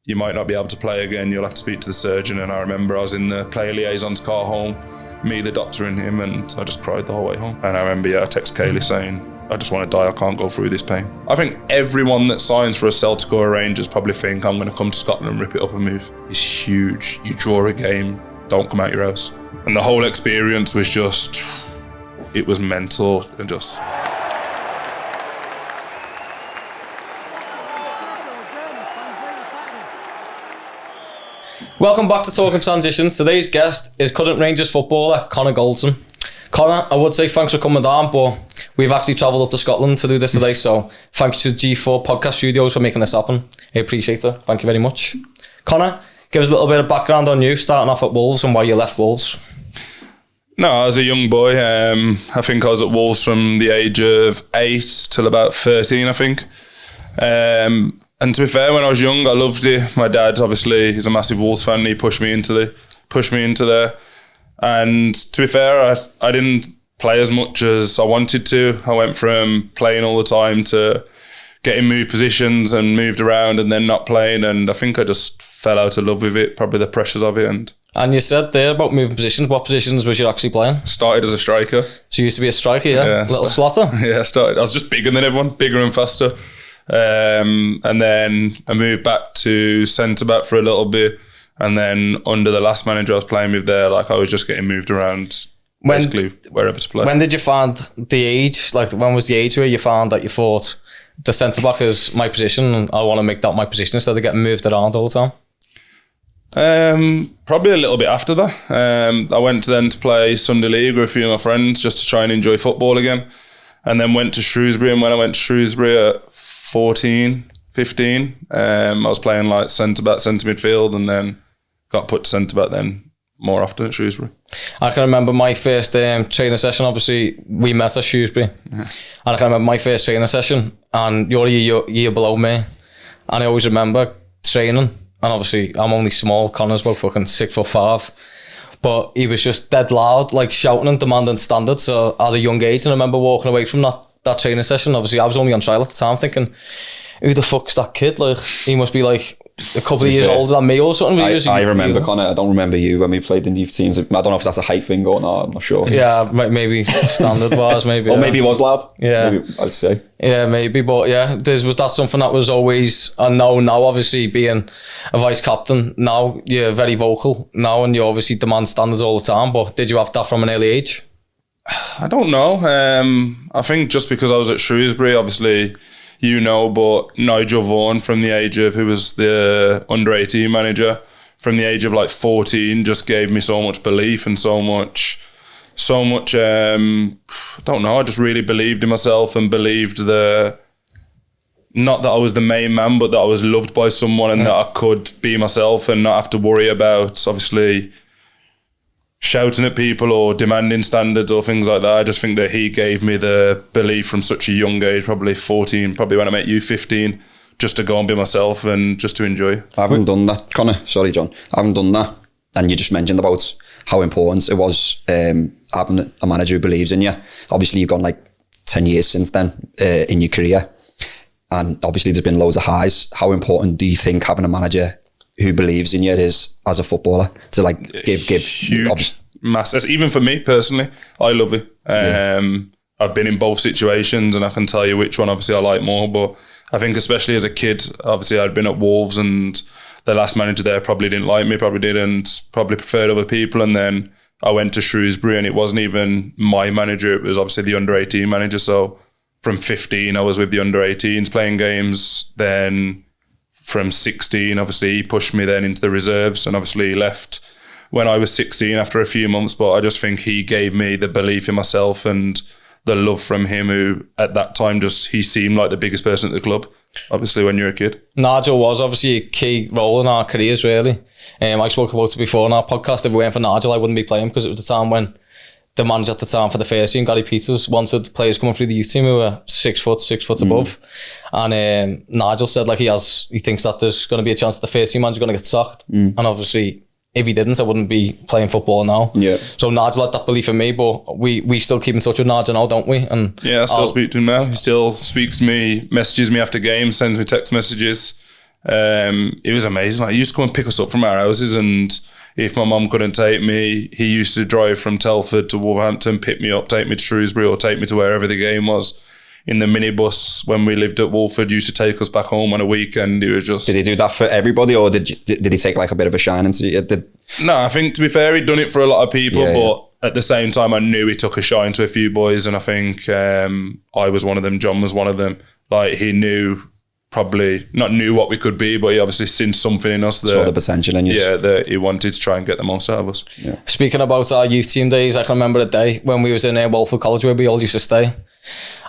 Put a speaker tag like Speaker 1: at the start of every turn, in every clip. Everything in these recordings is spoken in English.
Speaker 1: you might not be able to play again, you'll have to speak to the surgeon. And I remember I was in the player liaison's car home, me, the doctor and him, and I just cried the whole way home. And I remember, I text Kaylee saying, I just want to die, I can't go through this pain. I think everyone that signs for a Celtic or a Rangers probably think I'm going to come to Scotland and rip it up and move. It's huge. You draw a game, don't come out your house. And the whole experience was just, it was mental and just...
Speaker 2: Welcome back to Talking Transitions. Today's guest is current Rangers footballer Connor Goldson. Connor, I would say thanks for coming down, but we've actually travelled up to Scotland to do this today, so thank you to G4 Podcast Studios for making this happen. I appreciate it. Thank you very much. Connor, give us a little bit of background on you, starting off at Wolves and why you left Wolves.
Speaker 1: No, as a young boy, I think I was at Wolves from the age of 8 till about 13, I think. And to be fair, when I was young, I loved it. My dad, obviously, is a massive Wolves fan. He pushed me into there. And to be fair, I didn't play as much as I wanted to. I went from playing all the time to getting moved positions and moved around and then not playing. And I think I just fell out of love with it, probably the pressures of it.
Speaker 2: And you said there about moving positions. What positions was you actually playing?
Speaker 1: Started as a striker.
Speaker 2: So you used to be a striker, yeah? Little slotter?
Speaker 1: Yeah, I was just bigger than everyone, bigger and faster. And then I moved back to centre-back for a little bit. And then under the last manager I was playing with there, I was just getting moved around basically wherever to play.
Speaker 2: When did you find the age? When was the age where you found that you thought the centre-back is my position and I want to make that my position instead of getting moved around all the time?
Speaker 1: Probably a little bit after that. I went then to play Sunday League with a few of my friends just to try and enjoy football again. And then went to Shrewsbury. And when I went to Shrewsbury at 14, 15, I was playing centre-back, centre midfield, and then got put to centre-back then more often at Shrewsbury.
Speaker 2: I can remember my first training session. Obviously, we met at Shrewsbury. Yeah. And I can remember my first training session, and you're a year below me. And I always remember training, and obviously, I'm only small. Connor's about fucking 6'5". But he was just dead loud, shouting and demanding standards. So at a young age, and I remember walking away from that training session. Obviously, I was only on trial at the time, thinking, who the fuck's that kid? He must be a couple of years older than me or something.
Speaker 3: I remember Connor. I don't remember you when we played in youth teams. I don't know if that's a height thing or not. I'm not sure.
Speaker 2: Yeah, maybe standard wise, maybe.
Speaker 3: Or maybe it was lad.
Speaker 2: Yeah,
Speaker 3: maybe, I'd say.
Speaker 2: Yeah, maybe. But yeah, was that something that was always? And now obviously being a vice captain, now you're very vocal now, and you obviously demand standards all the time. But did you have that from an early age?
Speaker 1: I don't know. I think just because I was at Shrewsbury, obviously. But Nigel Vaughan from the age of, who was the under-18 manager, from the age of 14, just gave me so much belief and so much, I don't know, I just really believed in myself and believed not that I was the main man, but that I was loved by someone and that I could be myself and not have to worry about, obviously, shouting at people or demanding standards or things like that. I just think that he gave me the belief from such a young age, probably 14, probably when I met you, 15, just to go and be myself and just to enjoy.
Speaker 3: I haven't done that, Connor. Sorry, John. I haven't done that. And you just mentioned about how important it was having a manager who believes in you. Obviously, you've gone 10 years since then in your career. And obviously, there's been loads of highs. How important do you think having a manager who believes in you is as a footballer to give
Speaker 1: huge, massive. Even for me personally, I love it. I've been in both situations and I can tell you which one obviously I like more, but I think especially as a kid, obviously I'd been at Wolves and the last manager there probably didn't like me, probably preferred other people, and then I went to Shrewsbury and it wasn't even my manager, it was obviously the under-18 manager. So from 15 I was with the under-18s playing games, then from 16, obviously, he pushed me then into the reserves and obviously left when I was 16 after a few months. But I just think he gave me the belief in myself and the love from him, who at that time he seemed like the biggest person at the club, obviously, when you're a kid.
Speaker 2: Nigel was obviously a key role in our careers, really. I spoke about it before in our podcast. If it weren't for Nigel, I wouldn't be playing, because it was the time when the manager at the time for the first team, Gary Peters, wanted players coming through the youth team who were 6 foot above. And Nigel said he thinks that there's going to be a chance that the first team manager's going to get sacked. And obviously, if he didn't, I wouldn't be playing football now. Yeah. So Nigel had that belief in me, but we still keep in touch with Nigel now, don't we? And
Speaker 1: yeah, I still speak to him now. He still speaks to me, messages me after games, sends me text messages. It was amazing. Like, he used to come and pick us up from our houses, and if my mum couldn't take me, he used to drive from Telford to Wolverhampton, pick me up, take me to Shrewsbury, or take me to wherever the game was. In the minibus when we lived at Wolford, used to take us back home on a weekend. It was just...
Speaker 3: Did he do that for everybody, or did he take like a bit of a shine into it?
Speaker 1: No, I think, to be fair, he'd done it for a lot of people, but at the same time, I knew he took a shine to a few boys, and I think I was one of them, John was one of them. Like, he not knew what we could be, but he obviously seen something in us that...
Speaker 3: Saw the potential in you.
Speaker 1: Yeah, that he wanted to try and get the most out of us.
Speaker 3: Yeah.
Speaker 2: Speaking about our youth team days, I can remember a day when we was in Walford College where we all used to stay.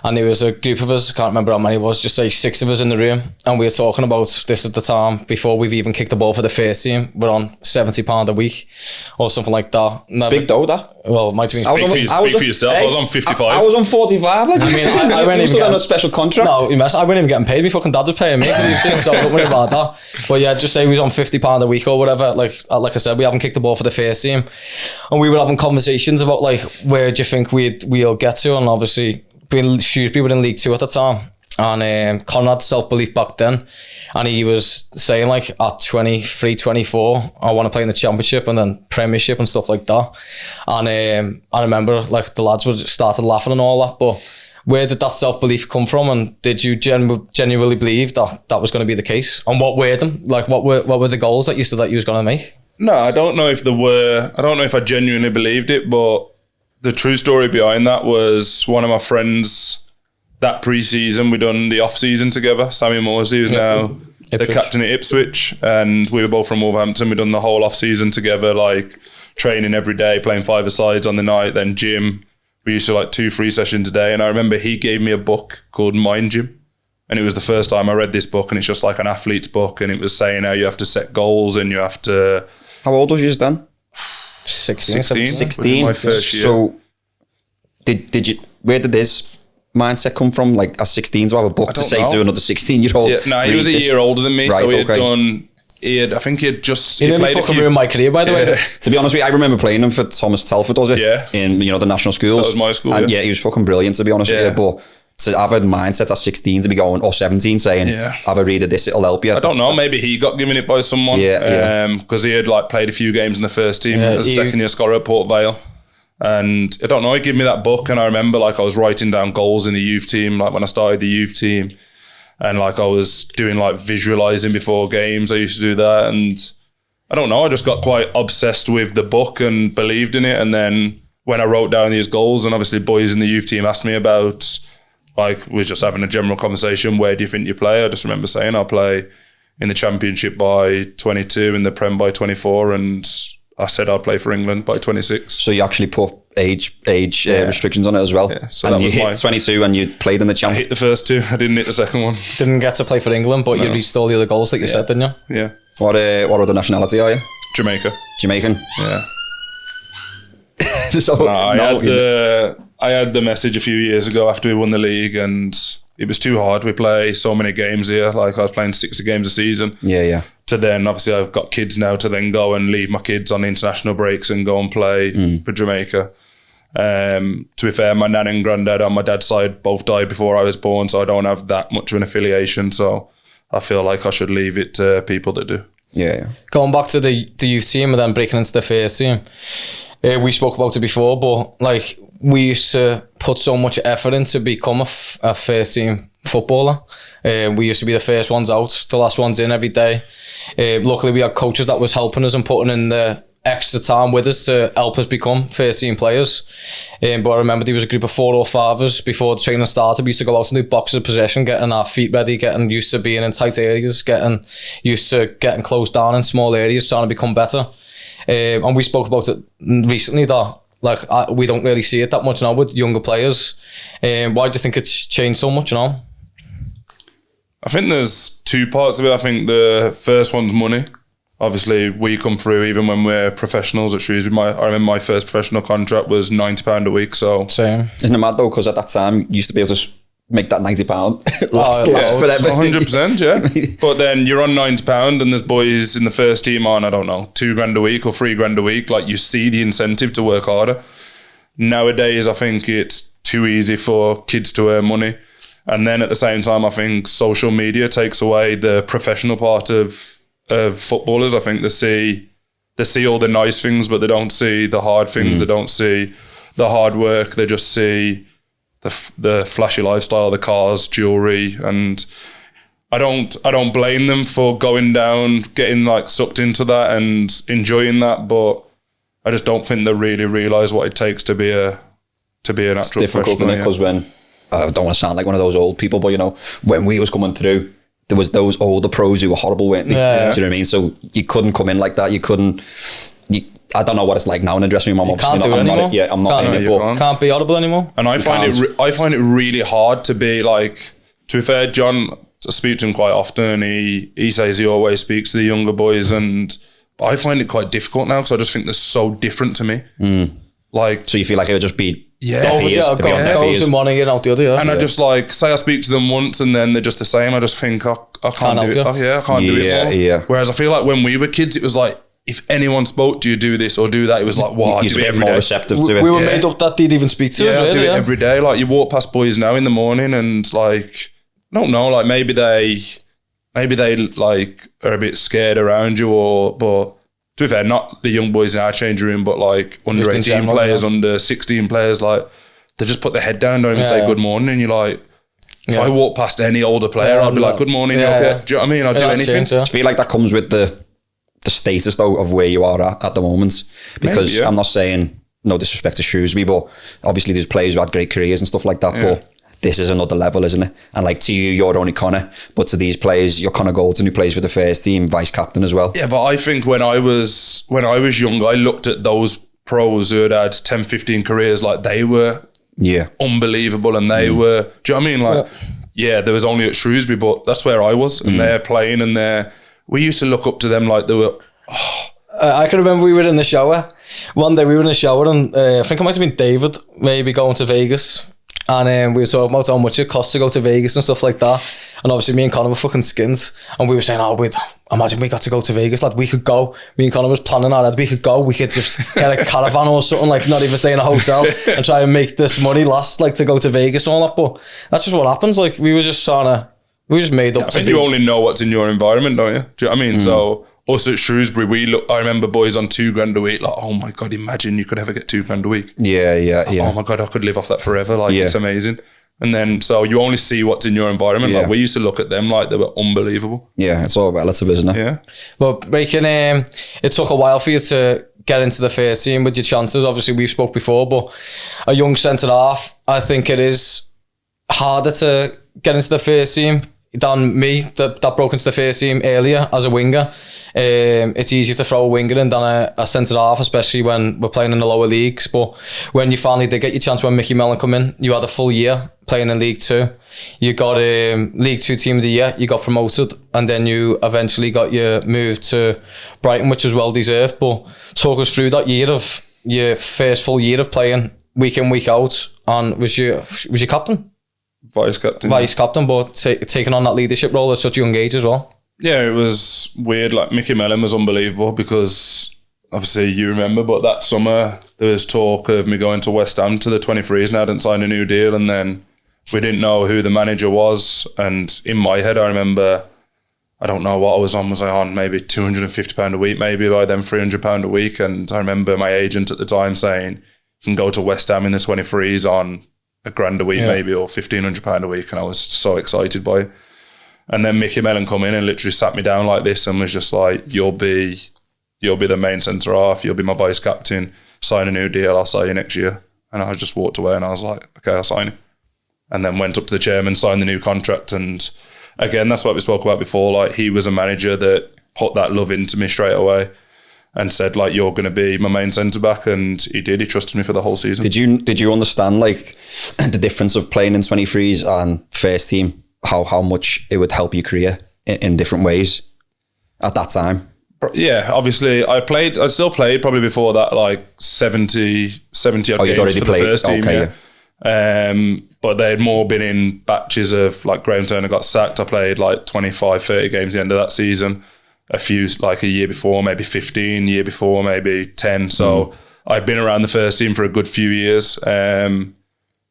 Speaker 2: And there was a group of us, I can't remember how many it was, just say 6 of us in the room. And we were talking about this at the time, before we've even kicked the ball for the first team. We're on £70 a week or something like that.
Speaker 3: It's big dough, that.
Speaker 2: Well, it might have been...
Speaker 1: Speak for yourself. I was on 55.
Speaker 3: I was on 45. Like,
Speaker 2: I mean, I went
Speaker 3: even on a special contract.
Speaker 2: No, I wasn't even getting paid. My fucking dad was paying me for these things, so don't worry about that. But yeah, just say we was on £50 a week or whatever. Like I said, we haven't kicked the ball for the first team. And we were having conversations about, like, where do you think we'll get to? And obviously... Shrewsbury were in League Two at the time, and Connor had self-belief back then, and he was saying, like, at 23, 24, I want to play in the Championship and then Premiership and stuff like that. And I remember, like, the lads started laughing and all that, but where did that self-belief come from, and did you genuinely believe that was going to be the case? And what were them? Like, what were the goals that you said that you was going to make?
Speaker 1: No, I don't know if I genuinely believed it, but the true story behind that was one of my friends that pre-season, we done the off-season together. Sammy Morsey, who's now the captain at Ipswich, and we were both from Wolverhampton. We done the whole off-season together, like training every day, playing 5-a-sides on the night, then gym. We used to like 2-3 sessions a day, and I remember he gave me a book called Mind Gym, and it was the first time I read this book, and it's just like an athlete's book, and it was saying how you have to set goals and you have to...
Speaker 3: How old was you then?
Speaker 2: 16.
Speaker 1: My first year.
Speaker 3: So, did you? Where did this mindset come from? Like, at 16 to have a book to say to another 16-year-old?
Speaker 1: Yeah, no, he was a year older than me,
Speaker 3: right,
Speaker 1: so
Speaker 3: He
Speaker 2: nearly fucking ruined my career, by the way.
Speaker 3: To be honest with you, I remember playing him for Thomas Telford, was it?
Speaker 1: Yeah.
Speaker 3: In the national schools.
Speaker 1: That was my school.
Speaker 3: And yeah, he was fucking brilliant, to be honest with you. But to have a mindset at 16 to be going, or 17, saying, have a read of this, it'll help you.
Speaker 1: I don't know, maybe he got given it by someone. Because he had like played a few games in the first team as a second year scholar at Port Vale. And I don't know, he gave me that book, and I remember like I was writing down goals in the youth team, like when I started the youth team, and like I was doing like visualizing before games. I used to do that, and I don't know, I just got quite obsessed with the book and believed in it. And then when I wrote down these goals, and obviously boys in the youth team asked me about, like, we were just having a general conversation, where do you think you play? I just remember saying I'll play in the Championship by 22, in the Prem by 24, and I said I'd play for England by 26.
Speaker 3: So you actually put age restrictions on it as well.
Speaker 1: Yeah, so
Speaker 3: and you hit 22 and you played in the
Speaker 1: I
Speaker 3: Champions.
Speaker 1: hit the first 2. I didn't hit the second one.
Speaker 2: Didn't get to play for England, but you reached all the other goals that you said, didn't you?
Speaker 1: Yeah.
Speaker 3: What other nationality are you?
Speaker 1: Jamaica.
Speaker 3: Jamaican?
Speaker 1: Yeah.
Speaker 3: So,
Speaker 1: I had the message a few years ago after we won the league, and it was too hard. We play so many games here. Like, I was playing 60 games a season.
Speaker 3: Yeah.
Speaker 1: To then, obviously, I've got kids now, to then go and leave my kids on international breaks and go and play for Jamaica. To be fair, my nan and granddad on my dad's side both died before I was born, so I don't have that much of an affiliation. So I feel like I should leave it to people that do.
Speaker 3: Yeah.
Speaker 2: Going back to the youth team and then breaking into the first team, we spoke about it before, but like, we used to put so much effort in to become a first team footballer. We used to be the first ones out, the last ones in every day. Luckily, we had coaches that was helping us and putting in the extra time with us to help us become first team players. But I remember there was a group of 4 or 5 us before the training started. We used to go out and do boxes of possession, getting our feet ready, getting used to being in tight areas, getting used to getting closed down in small areas, trying to become better. And we spoke about it recently that, like, we don't really see it that much now with younger players. Why do you think it's changed so much now?
Speaker 1: I think there's 2 parts of it. I think the first one's money. Obviously, we come through even when we're professionals at Shrewsbury. I remember my first professional contract was £90 a week. So
Speaker 2: same.
Speaker 3: Isn't it mad though? Because at that time, you used to be able to make that £90 last forever.
Speaker 1: 100%, yeah. But then you're on £90 and there's boys in the first team on, I don't know, $2,000 a week or $3,000 a week. Like, you see the incentive to work harder. Nowadays, I think it's too easy for kids to earn money. And then at the same time, I think social media takes away the professional part of footballers. I think they see all the nice things, but they don't see the hard things. They don't see the hard work. They just see the flashy lifestyle, the cars, jewelry, and I don't blame them for going down, getting like sucked into that and enjoying that, but I just don't think they really realise what it takes to be an actual
Speaker 3: it's difficult,
Speaker 1: professional.
Speaker 3: Because when I don't want to sound like one of those old people, but when we was coming through, there was those older pros who were horrible, weren't they?
Speaker 2: Yeah.
Speaker 3: Do you know what I mean? So you couldn't come in like that. You couldn't. I don't know what it's like now in the dressing room. I'm obviously
Speaker 2: can't do it anymore.
Speaker 3: I'm not in it, but
Speaker 2: can't be audible anymore.
Speaker 1: And I find it really hard to be like. To be fair, John, I speak to him quite often. He says he always speaks to the younger boys, and I find it quite difficult now because I just think they're so different to me. Like,
Speaker 3: so you feel like it would just be
Speaker 2: goes in one ear and out the other. Yeah.
Speaker 1: And I just like say I speak to them once and then they're just the same. I just think I can't do it. I can't do it more.
Speaker 3: Yeah.
Speaker 1: Whereas I feel like when we were kids, it was like if anyone spoke to you, do this or do that, it was like, wow, I do it every day.
Speaker 3: Receptive to it.
Speaker 2: We were made up that they'd even speak to us.
Speaker 1: I do it every day. Like you walk past boys now in the morning and like I don't know, like maybe they like are a bit scared around you, but to be fair, not the young boys in our change room, but like under 18 players, under 16 players, like they just put their head down and don't even say good morning, and you're like, if I walk past any older player, I'd be like, good morning, okay. Do you know what I mean? I'd do anything.
Speaker 3: I feel like that comes with the status though of where you are at the moment, because maybe, I'm not saying no disrespect to Shrewsbury, but obviously there's players who had great careers and stuff like that, but this is another level, isn't it? And like to you, you're only Connor, but to these players, you're Connor Goldson, who plays for the first team, vice captain as well.
Speaker 1: Yeah, but I think when I was young, I looked at those pros who had 10, 15 careers, like they were unbelievable, and they were, do you know what I mean? Like, there was only at Shrewsbury, but that's where I was, and they're playing, and we used to look up to them like they were.
Speaker 2: I can remember we were in the shower. One day we were in the shower, and I think it might have been David, maybe going to Vegas. And we were talking about how much it costs to go to Vegas and stuff like that. And obviously me and Connor were fucking skint. And we were saying, imagine we got to go to Vegas, lad. We could go. Me and Connor was planning our head. We could go. We could just get a caravan or something, like not even stay in a hotel and try and make this money last, like to go to Vegas and all that. But that's just what happens. Like we were just made up.
Speaker 1: I think you only know what's in your environment, don't you? Do you know what I mean? So also at Shrewsbury, I remember boys on $2,000 a week, like, oh my God, imagine you could ever get $2,000 a week.
Speaker 3: Yeah.
Speaker 1: Oh my God, I could live off that forever. Like, it's amazing. And then, so you only see what's in your environment. Like, we used to look at them like they were unbelievable.
Speaker 3: Yeah, it's all relative, isn't it?
Speaker 1: Yeah.
Speaker 2: Well, breaking, it took a while for you to get into the first team with your chances. Obviously, we've spoke before, but a young centre-half, I think it is harder to get into the first team than me that broke into the first team earlier as a winger. It's easier to throw a winger in than a centre half, especially when we're playing in the lower leagues. But when you finally did get your chance, when Mickey Mellon come in, you had a full year playing in League Two. You got League Two Team of the Year. You got promoted, and then you eventually got your move to Brighton, which was well deserved. But talk us through that year of your first full year of playing week in, week out, and was your captain?
Speaker 1: Vice captain,
Speaker 2: but taking on that leadership role at such a young age as well.
Speaker 1: Yeah, it was weird. Like Mickey Mellon was unbelievable because obviously you remember, but that summer there was talk of me going to West Ham to the 23s and I hadn't signed a new deal, and then we didn't know who the manager was. And in my head, I remember, I don't know what I was on. Was I on maybe £250 a week, maybe by then £300 a week? And I remember my agent at the time saying, you can go to West Ham in the 23s on $1,000 a week, maybe, or £1,500 a week. And I was so excited by it. And then Mickey Mellon come in and literally sat me down like this and was just like, you'll be the main centre half, you'll be my vice captain, sign a new deal, I'll sign you next year. And I just walked away and I was like, okay, I'll sign it. And then went up to the chairman, signed the new contract. And again, that's what we spoke about before. Like, he was a manager that put that love into me straight away and said, like, you're going to be my main centre back. And he did. He trusted me for the whole season.
Speaker 3: Did you understand like the difference of playing in 23s and first team? How much it would help your career in different ways at that time?
Speaker 1: Yeah, obviously I still played probably before that, like 70 odd games for the first team. Okay, yeah. But they'd more been in batches of, like, Graham Turner got sacked. I played like 25, 30 games at the end of that season. A few like a year before, maybe 15, year before, maybe 10. So I'd been around the first team for a good few years.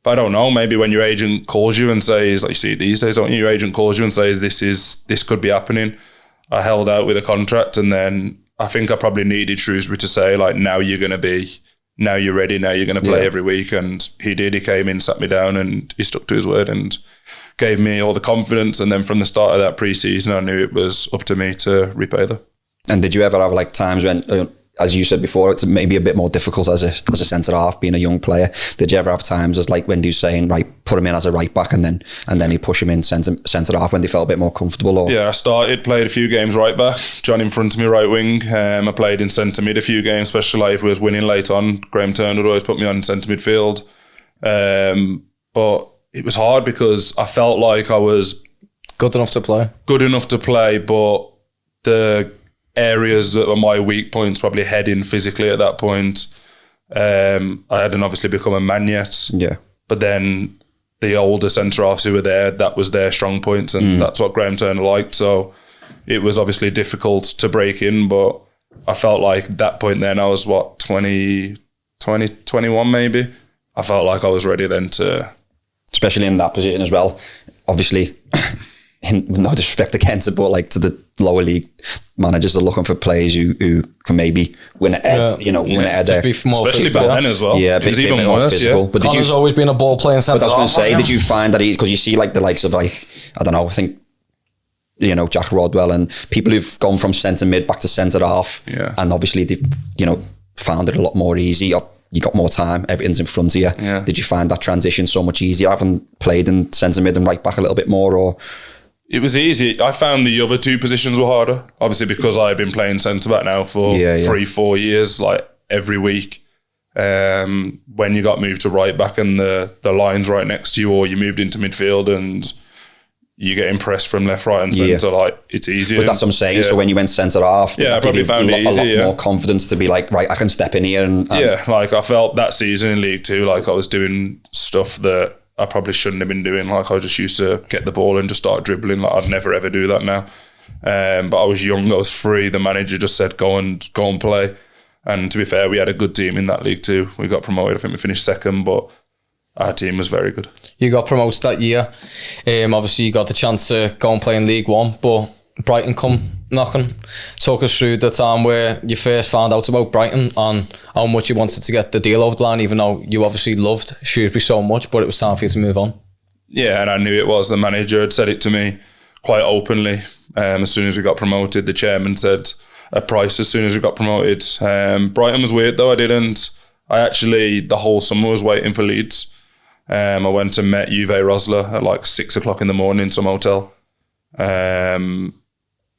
Speaker 1: But I don't know, maybe when your agent calls you and says, like you see these days, don't you? Your agent calls you and says, this could be happening. I held out with a contract, and then I think I probably needed Shrewsbury to say, like, now you're ready, now you're going to play every week. And he did. He came in, sat me down, and he stuck to his word and gave me all the confidence. And then from the start of that pre-season, I knew it was up to me to repay them. And
Speaker 3: did you ever have like times when, as you said before, it's maybe a bit more difficult as a centre half being a young player? Did you ever have times as like when you saying, right, put him in as a right back and then you push him in centre half when they felt a bit more comfortable? Or?
Speaker 1: Yeah, I played a few games right back, John in front of me right wing. I played in centre mid a few games, especially like if we was winning late on. Graham Turner would always put me on centre midfield. But it was hard because I felt like I was
Speaker 2: good enough to play, but the areas that were my weak points, probably heading physically at that point. I hadn't obviously become a man yet.
Speaker 3: Yeah.
Speaker 1: But then the older centre-halves who were there, that was their strong points, and that's what Graham Turner liked. So it was obviously difficult to break in, but I felt like at that point then, I was 21 maybe. I felt like I was ready then to...
Speaker 3: Especially in that position as well. Obviously, no disrespect against it, but like to the lower league managers are looking for players who can maybe win a head, win a header.
Speaker 1: Especially back then as well.
Speaker 3: Yeah,
Speaker 1: it was even worse.
Speaker 3: Physical.
Speaker 1: Yeah.
Speaker 3: But
Speaker 2: Connor's always been a ball playing centre.
Speaker 3: But I was going to say, did you find that because you see like the likes of like, I don't know, I think, Jack Rodwell and people who've gone from centre mid back to centre half, and obviously they've, found it a lot more easy. You got more time, everything's in front of you.
Speaker 1: Yeah.
Speaker 3: Did you find that transition so much easier, having played in centre mid and right back a little bit more, or?
Speaker 1: It was easy. I found the other two positions were harder, obviously because I had been playing centre back now for 3-4 years, like every week. When you got moved to right back and the line's right next to you, or you moved into midfield and you get impressed from left, right and centre, like it's easier.
Speaker 3: But that's what I'm saying. So when you went centre half,
Speaker 1: I probably found it easy,
Speaker 3: a lot more confidence to be like, right, I can step in here and
Speaker 1: like I felt that season in League Two, like I was doing stuff that I probably shouldn't have been doing. Like I just used to get the ball and just start dribbling. Like I'd never ever do that now. But I was young, I was free. The manager just said go and play. And to be fair, we had a good team in that League Two. We got promoted. I think we finished second, but our team was very good. You
Speaker 2: got promoted that year. Obviously, you got the chance to go and play in League One, but Brighton come knocking. Talk us through the time where you first found out about Brighton and how much you wanted to get the deal over the line, even though you obviously loved Shrewsbury so much, but it was time for you to move on. Yeah, and I knew it was. The manager had said it to me quite openly. As soon as we got promoted, the chairman said a price as soon as we got promoted. Brighton was weird though. I actually, the whole summer was waiting for Leeds. I went and met Uwe Rosler at like 6 o'clock in the morning in some hotel. And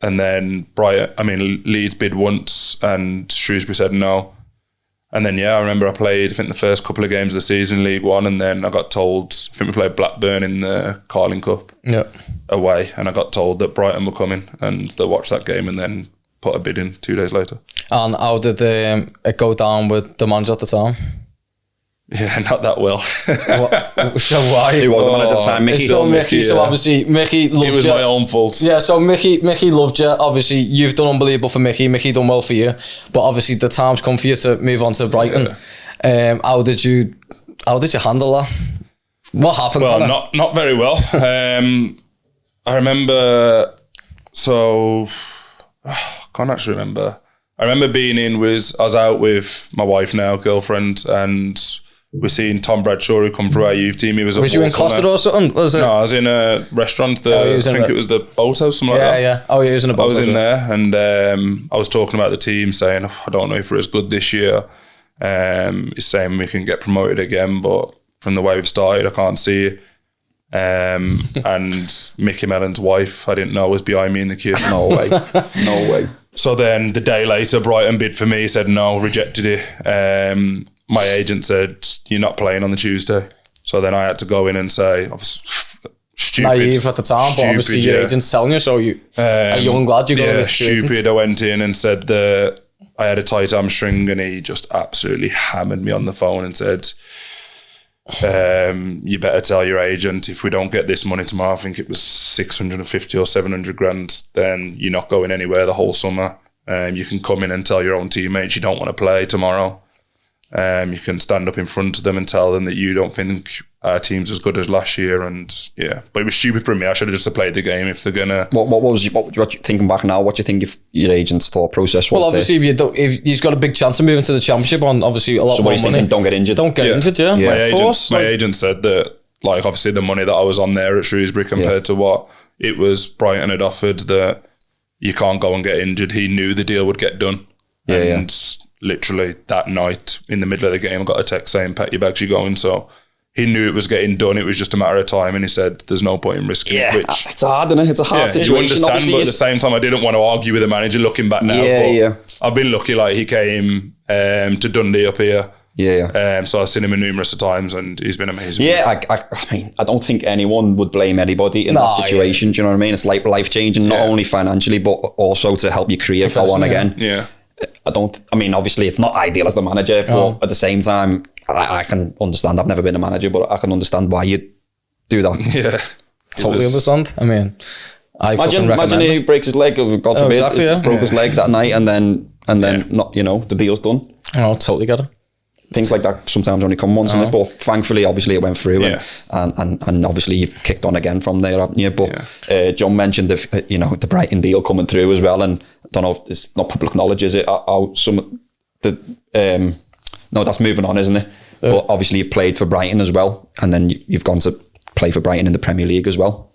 Speaker 2: then Leeds bid once and Shrewsbury said no. And then, I remember I played, I think the first couple of games of the season, League One, and then I got told, I think we played Blackburn in the Carling Cup away, and I got told that Brighton were coming and they watched that game and then put a bid in 2 days later. And how did it go down with the manager at the time? Yeah, not that well. So why?
Speaker 3: Who was the manager at the time? Mickey?
Speaker 2: Mickey. So obviously Mickey loved you.
Speaker 1: It was my own fault.
Speaker 2: Yeah, so Mickey loved you. Obviously you've done unbelievable for Mickey. Mickey done well for you. But obviously the time's come for you to move on to Brighton. Yeah. How did you handle that? What happened? Well, not very well. I remember, I can't actually remember. I remember I was out with my wife now, girlfriend, and we're seeing Tom Bradshaw who come through our youth team. He was you in Costa or something? Was it? No, I was in a restaurant. I think it was the Boathouse, something like that. Yeah. Oh, he was in a Boathouse. I was in there, and I was talking about the team, saying, I don't know if we're as good this year. He's saying we can get promoted again, but from the way we've started, I can't see it. And Mickey Mellon's wife, I didn't know, was behind me in the queue. No way. So then the day later, Brighton bid for me, said no, rejected it. My agent said, you're not playing on the Tuesday. So then I had to go in and say, I was stupid. Naive at the time, but obviously your agent's telling you, so you a young lad, you go to this stupid. I went in and said that I had a tight hamstring, and he just absolutely hammered me on the phone and said, you better tell your agent, if we don't get this money tomorrow, I think it was 650 or 700 grand, then you're not going anywhere the whole summer. You can come in and tell your own teammates you don't want to play tomorrow.
Speaker 1: You can stand up in front of them and tell them that you don't think our team's as good as last year. And yeah, but it was stupid for me. I should have just played the game if they're gonna.
Speaker 3: What you thinking back now? What do you think if your agent's thought process was?
Speaker 2: Well, obviously, if he's got a big chance of moving to the Championship on obviously a lot more money.
Speaker 3: Thinking, don't get injured.
Speaker 2: Don't get injured. Yeah.
Speaker 1: My agent said that, like, obviously the money that I was on there at Shrewsbury compared to what it was Brighton had offered, that you can't go and get injured. He knew the deal would get done. And literally that night in the middle of the game, I got a text saying, pack your bags, you're going. So he knew it was getting done. It was just a matter of time. And he said, there's no point in risking it. Which,
Speaker 3: it's hard, isn't it? It's a hard situation.
Speaker 1: You understand, obviously, but at the same time, I didn't want to argue with the manager looking back now. I've been lucky. Like, he came to Dundee up here. So I've seen him numerous times and he's been amazing.
Speaker 3: I mean, I don't think anyone would blame anybody in that situation. Do you know what I mean? It's like life-changing, not only financially, but also to help your career go on again. I mean, obviously it's not ideal as the manager, but at the same time, I can understand. I've never been a manager, but I can understand why you do that.
Speaker 2: Totally understand. I mean,
Speaker 3: imagine he breaks his leg, God forbid, broke his leg that night, and then not, the deal's done.
Speaker 2: Oh, totally get it.
Speaker 3: Things like that sometimes only come once, innit? But thankfully, obviously, it went through, and obviously you've kicked on again from there, haven't you? But John mentioned the Brighton deal coming through as well, and I don't know if it's not public knowledge, is it? How no, that's moving on, isn't it? But obviously, you've played for Brighton as well, and then you've gone to play for Brighton in the Premier League as well.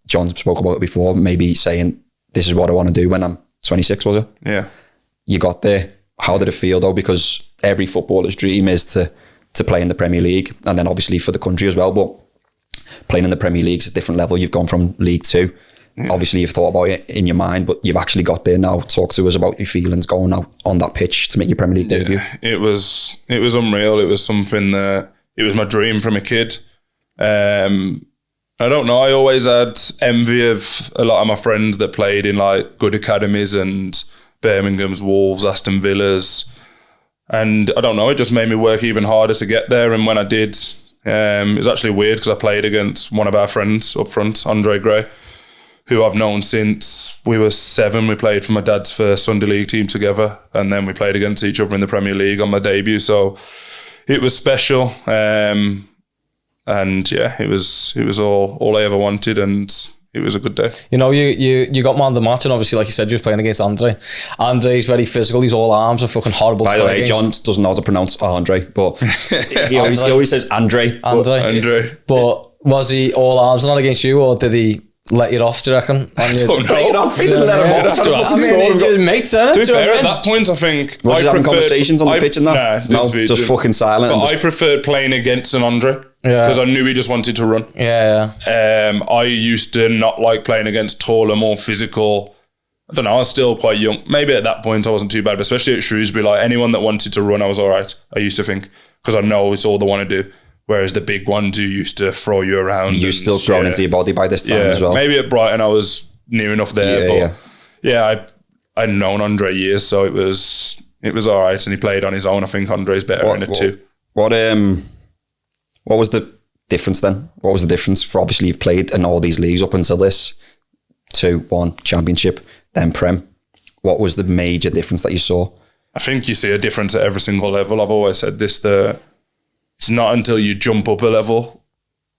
Speaker 3: John spoke about it before, maybe saying, "This is what I want to do when I'm 26." Was it? You got there. How did it feel though? Because every footballer's dream is to play in the Premier League, and then obviously for the country as well. But playing in the Premier League is a different level. You've gone from League Two. Obviously, you've thought about it in your mind, but you've actually got there now. Talk to us about your feelings going out on that pitch to make your Premier League debut.
Speaker 1: It was unreal. It was something that it was my dream from a kid. I don't know. I always had envy of a lot of my friends that played in like good academies and Birmingham's, Wolves, Aston Villa's, and I don't know, it just made me work even harder to get there. And when I did, it was actually weird because I played against one of our friends up front, Andre Gray, who I've known since we were 7. We played for my dad's first Sunday League team together, and then we played against each other in the Premier League on my debut. So it was special, and it was all I ever wanted, and it was a good day.
Speaker 2: You got man of the match, and obviously, like you said, you were playing against Andre. Andre's very physical. He's all arms and fucking horrible.
Speaker 3: By the way, John doesn't know how to pronounce Andre, but he always says Andre.
Speaker 2: But was he all arms not against you, or did he let you off, do you reckon?
Speaker 3: I don't know. He didn't let him off.
Speaker 2: I mean, you're mates,
Speaker 1: to be fair, at that point, I think...
Speaker 3: Was he having conversations on the pitch and that?
Speaker 1: No,
Speaker 3: just fucking silent.
Speaker 1: But I preferred playing against an Andre, because I knew he just wanted to run. I used to not like playing against taller, more physical... I don't know, I was still quite young. Maybe at that point I wasn't too bad, but especially at Shrewsbury, like anyone that wanted to run, I was all right, I used to think, because I know it's all they want to do. Whereas the big ones who used to throw you around.
Speaker 3: You're still grown into your body by this time as well.
Speaker 1: Maybe at Brighton I was near enough there. I'd known Andre years, so it was all right. And he played on his own. I think Andre's better in it too.
Speaker 3: What was the difference then? What was the difference? For obviously you've played in all these leagues up until this. 2-1 Championship, then Prem. What was the major difference that you saw?
Speaker 1: I think you see a difference at every single level. I've always said this, it's not until you jump up a level,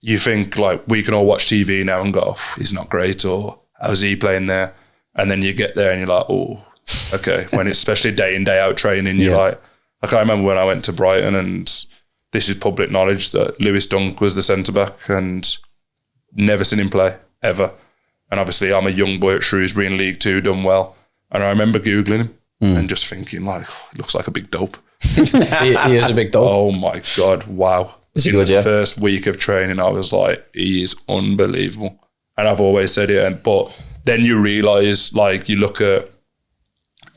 Speaker 1: you think like we can all watch TV now and go, oh, he's not great, or how's he playing there? And then you get there and you're like, oh, okay. When it's especially day in, day out training, you're like I remember when I went to Brighton, and this is public knowledge that Lewis Dunk was the centre-back, and never seen him play, ever. And obviously I'm a young boy at Shrewsbury in League Two, done well. And I remember Googling him and just thinking like, oh, he looks like a big dope.
Speaker 2: he is a big dog.
Speaker 1: Oh my God, wow. In the first week of training, I was like, he is unbelievable. And I've always said it, but then you realise, like, you look at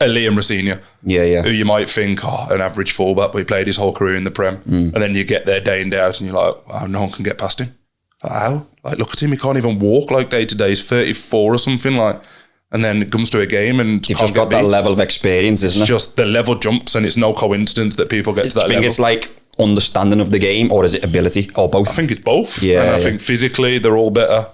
Speaker 1: Liam Rossini, who you might think, an average fullback, but he played his whole career in the Prem. And then you get there day in, day out, and you're like, oh, no one can get past him. Like, how? Like, look at him, he can't even walk like day to day. He's 34 or something, like. And then it comes to a game and
Speaker 3: you've just got that level of experience, isn't it?
Speaker 1: It's just the level jumps, and it's no coincidence that people get to that level.
Speaker 3: Do you think it's like understanding of the game, or is it ability, or both?
Speaker 1: I think it's both.
Speaker 3: I
Speaker 1: think physically they're all better.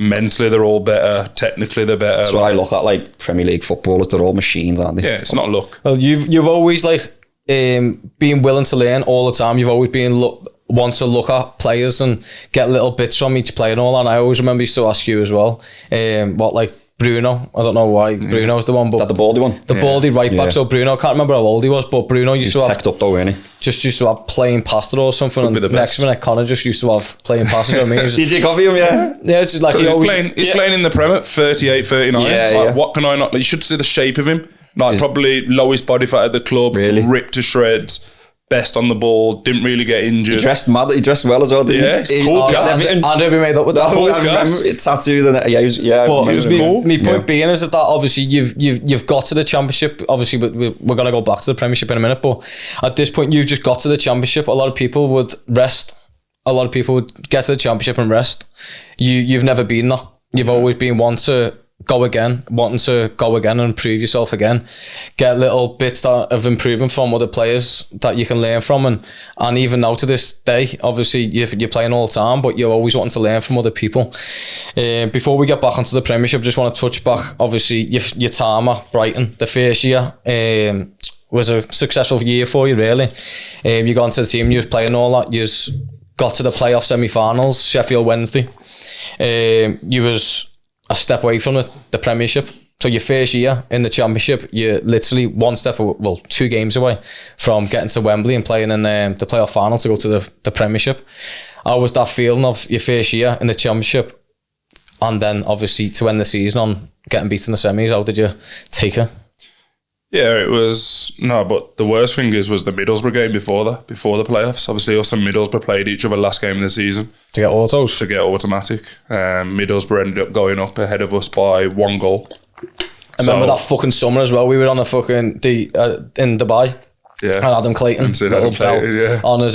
Speaker 1: mentally they're all better, technically they're better.
Speaker 3: That's what I look at, like Premier League footballers, they're all machines, aren't they?
Speaker 1: Yeah, it's not luck.
Speaker 2: Well, you've always like been willing to learn all the time. You've always been want to look at players and get little bits from each player and all that. And I always remember used to ask you as well, what like Bruno, I don't know why Bruno's the one, but
Speaker 3: Is that the baldy one?
Speaker 2: the baldy right back.
Speaker 3: Yeah.
Speaker 2: So Bruno, I can't remember how old he was, but Bruno used to have
Speaker 3: Teched up though, weren't he?
Speaker 2: just used to have playing past it or something.
Speaker 1: Could be
Speaker 2: And
Speaker 1: the
Speaker 2: next
Speaker 1: best.
Speaker 2: minute, Connor just used to have playing past it. I mean,
Speaker 3: Did you copy him? Yeah.
Speaker 2: yeah, it's just like he
Speaker 1: He's
Speaker 2: always,
Speaker 1: playing in the Prem at 38, 39.
Speaker 3: Yeah,
Speaker 1: Like,
Speaker 3: yeah.
Speaker 1: what can I not... Like, you should see the shape of him. Like, probably lowest body fat at the club.
Speaker 3: Really?
Speaker 1: Ripped to shreds. Best on the ball. Didn't really get injured.
Speaker 3: He dressed mad. He dressed well as well, didn't
Speaker 1: Yeah,
Speaker 3: he?
Speaker 1: it's cool,
Speaker 3: He
Speaker 1: guys.
Speaker 3: had everything.
Speaker 2: Andrew be made up with that.
Speaker 3: Oh, I
Speaker 1: gas.
Speaker 3: remember it tattooed and yeah, he was, yeah.
Speaker 2: But
Speaker 3: he was
Speaker 2: my point being is that obviously you've got to the championship. Obviously, we're going to go back to the Premiership in a minute. But at this point, you've just got to the championship. A lot of people would rest. A lot of people would get to the championship and rest. You've never been that. You've always been wanting to go again and improve yourself again. Get little bits of improvement from other players that you can learn from. And even now to this day, obviously you're playing all the time, but you're always wanting to learn from other people. Before we get back onto the Premiership, just want to touch back, obviously, your time at Brighton, the first year. Was a successful year for you, really. You got into the team, you was playing all that. You got to the playoff semi-finals, Sheffield Wednesday. You was a step away from the Premiership. So your first year in the Championship, you're literally one step away, well, 2 games away from getting to Wembley and playing in the playoff final to go to the Premiership. How was that feeling of your first year in the Championship and then obviously to end the season on getting beaten in the semis? How did you take it?
Speaker 1: Yeah, it was... No, but the worst thing was the Middlesbrough game before the playoffs. Obviously, us and Middlesbrough played each other last game of the season.
Speaker 2: To get autos?
Speaker 1: To get automatic. Middlesbrough ended up going up ahead of us by 1 goal.
Speaker 2: I remember that fucking summer as well. We were on in Dubai.
Speaker 1: Yeah.
Speaker 2: And Adam Clayton.
Speaker 1: And seeing Adam Clayton, yeah.
Speaker 2: On his...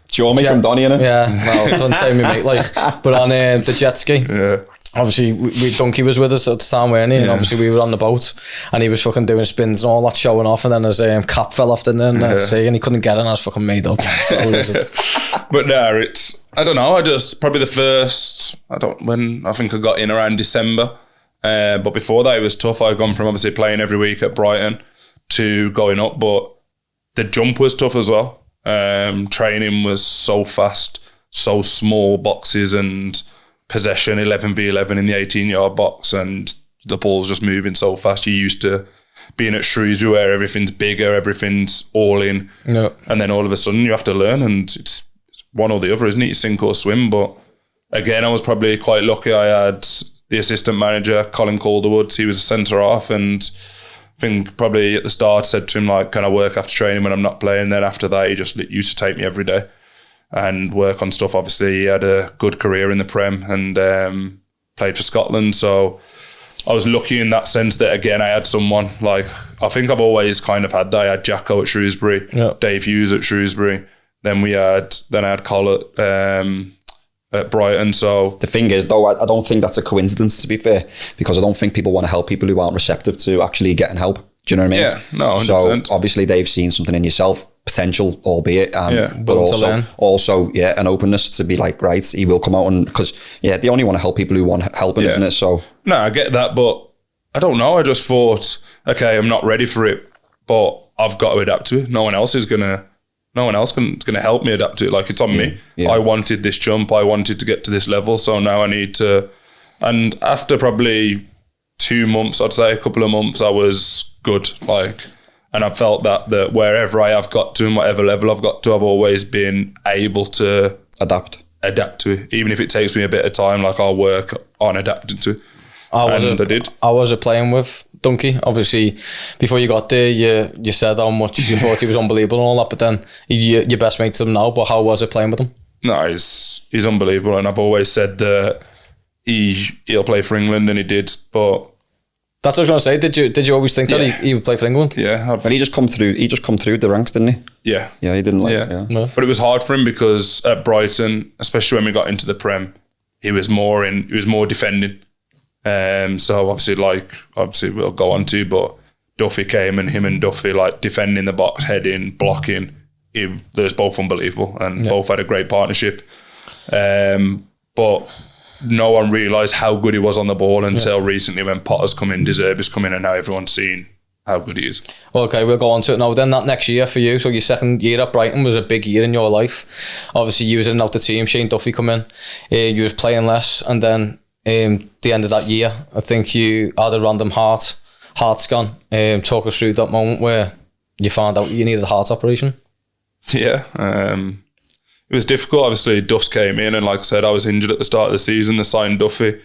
Speaker 3: Jeremy from Donny, innit?
Speaker 2: Yeah, well, don't say me mate, like, but on the jet ski.
Speaker 1: Yeah.
Speaker 2: Obviously, Donkey was with us at the time, weren't he? And obviously we were on the boat and he was fucking doing spins and all that, showing off, and then his cap fell off the sea and he couldn't get it and I was fucking made up.
Speaker 1: But no, it's... I don't know, probably the first... I think I got in around December. But before that, it was tough. I'd gone from obviously playing every week at Brighton to going up, but the jump was tough as well. Training was so fast, so small boxes and possession 11v11 in the 18-yard box, and the ball's just moving so fast. You're used to being at Shrewsbury where everything's bigger, everything's all in, and then all of a sudden you have to learn, and it's one or the other, isn't it? You sink or swim. But again, I was probably quite lucky. I had the assistant manager, Colin Calderwood. He was a centre half, and I think probably at the start said to him, like, can I work after training when I'm not playing? Then after that, he just used to take me every day and work on stuff. Obviously, he had a good career in the Prem and played for Scotland. So I was lucky in that sense that, again, I had someone. Like, I think I've always kind of had that. I had Jacko at Shrewsbury, Dave Hughes at Shrewsbury. Then I had Col at Brighton. So
Speaker 3: the thing is, though, I don't think that's a coincidence, to be fair, because I don't think people want to help people who aren't receptive to actually getting help. Do you know what I mean?
Speaker 1: Yeah, no, 100%.
Speaker 3: So obviously they've seen something in yourself, potential, albeit, but also, an openness to be like, right, he will come out, and because they only want to help people who want helping, isn't it? So
Speaker 1: no, I get that, but I don't know. I just thought, okay, I'm not ready for it, but I've got to adapt to it. No one else can help me adapt to it. Like, it's on me. Yeah. I wanted this jump. I wanted to get to this level. So now I need to. And after probably 2 months, I'd say a couple of months, I was good. Like, and I felt that wherever I have got to and whatever level I've got to, I've always been able to adapt to it. Even if it takes me a bit of time, like, I'll work on adapting to it. I did. I
Speaker 2: was playing with Donkey. Obviously, before you got there, you said how much you thought he was unbelievable and all that, but then your best mates him now, but how was it playing with him?
Speaker 1: No, he's unbelievable, and I've always said that he'll play for England, and he did, but...
Speaker 2: That's what I was going to say. Did you always think that he would play for England?
Speaker 1: Yeah.
Speaker 3: And he just come through the ranks, didn't he?
Speaker 1: Yeah.
Speaker 3: Yeah, he didn't
Speaker 1: No. But it was hard for him because at Brighton, especially when we got into the Prem, he was more defending. So obviously we'll go on to, but Duffy came, and him and Duffy, like, defending the box, heading, blocking. They're both unbelievable, and both had a great partnership. But no one realised how good he was on the ball until recently when Potter's come in, Deserby's come in, and now everyone's seen how good he is.
Speaker 2: Okay, we'll go on to it now. Then that next year for you, so your second year at Brighton was a big year in your life. Obviously, you was in and out the team. Shane Duffy come in. You was playing less, and then the end of that year, I think you had a random heart scan. Talk us through that moment where you found out you needed a heart operation.
Speaker 1: Yeah, it was difficult. Obviously, Duffs came in, and like I said, I was injured at the start of the season. They signed Duffy.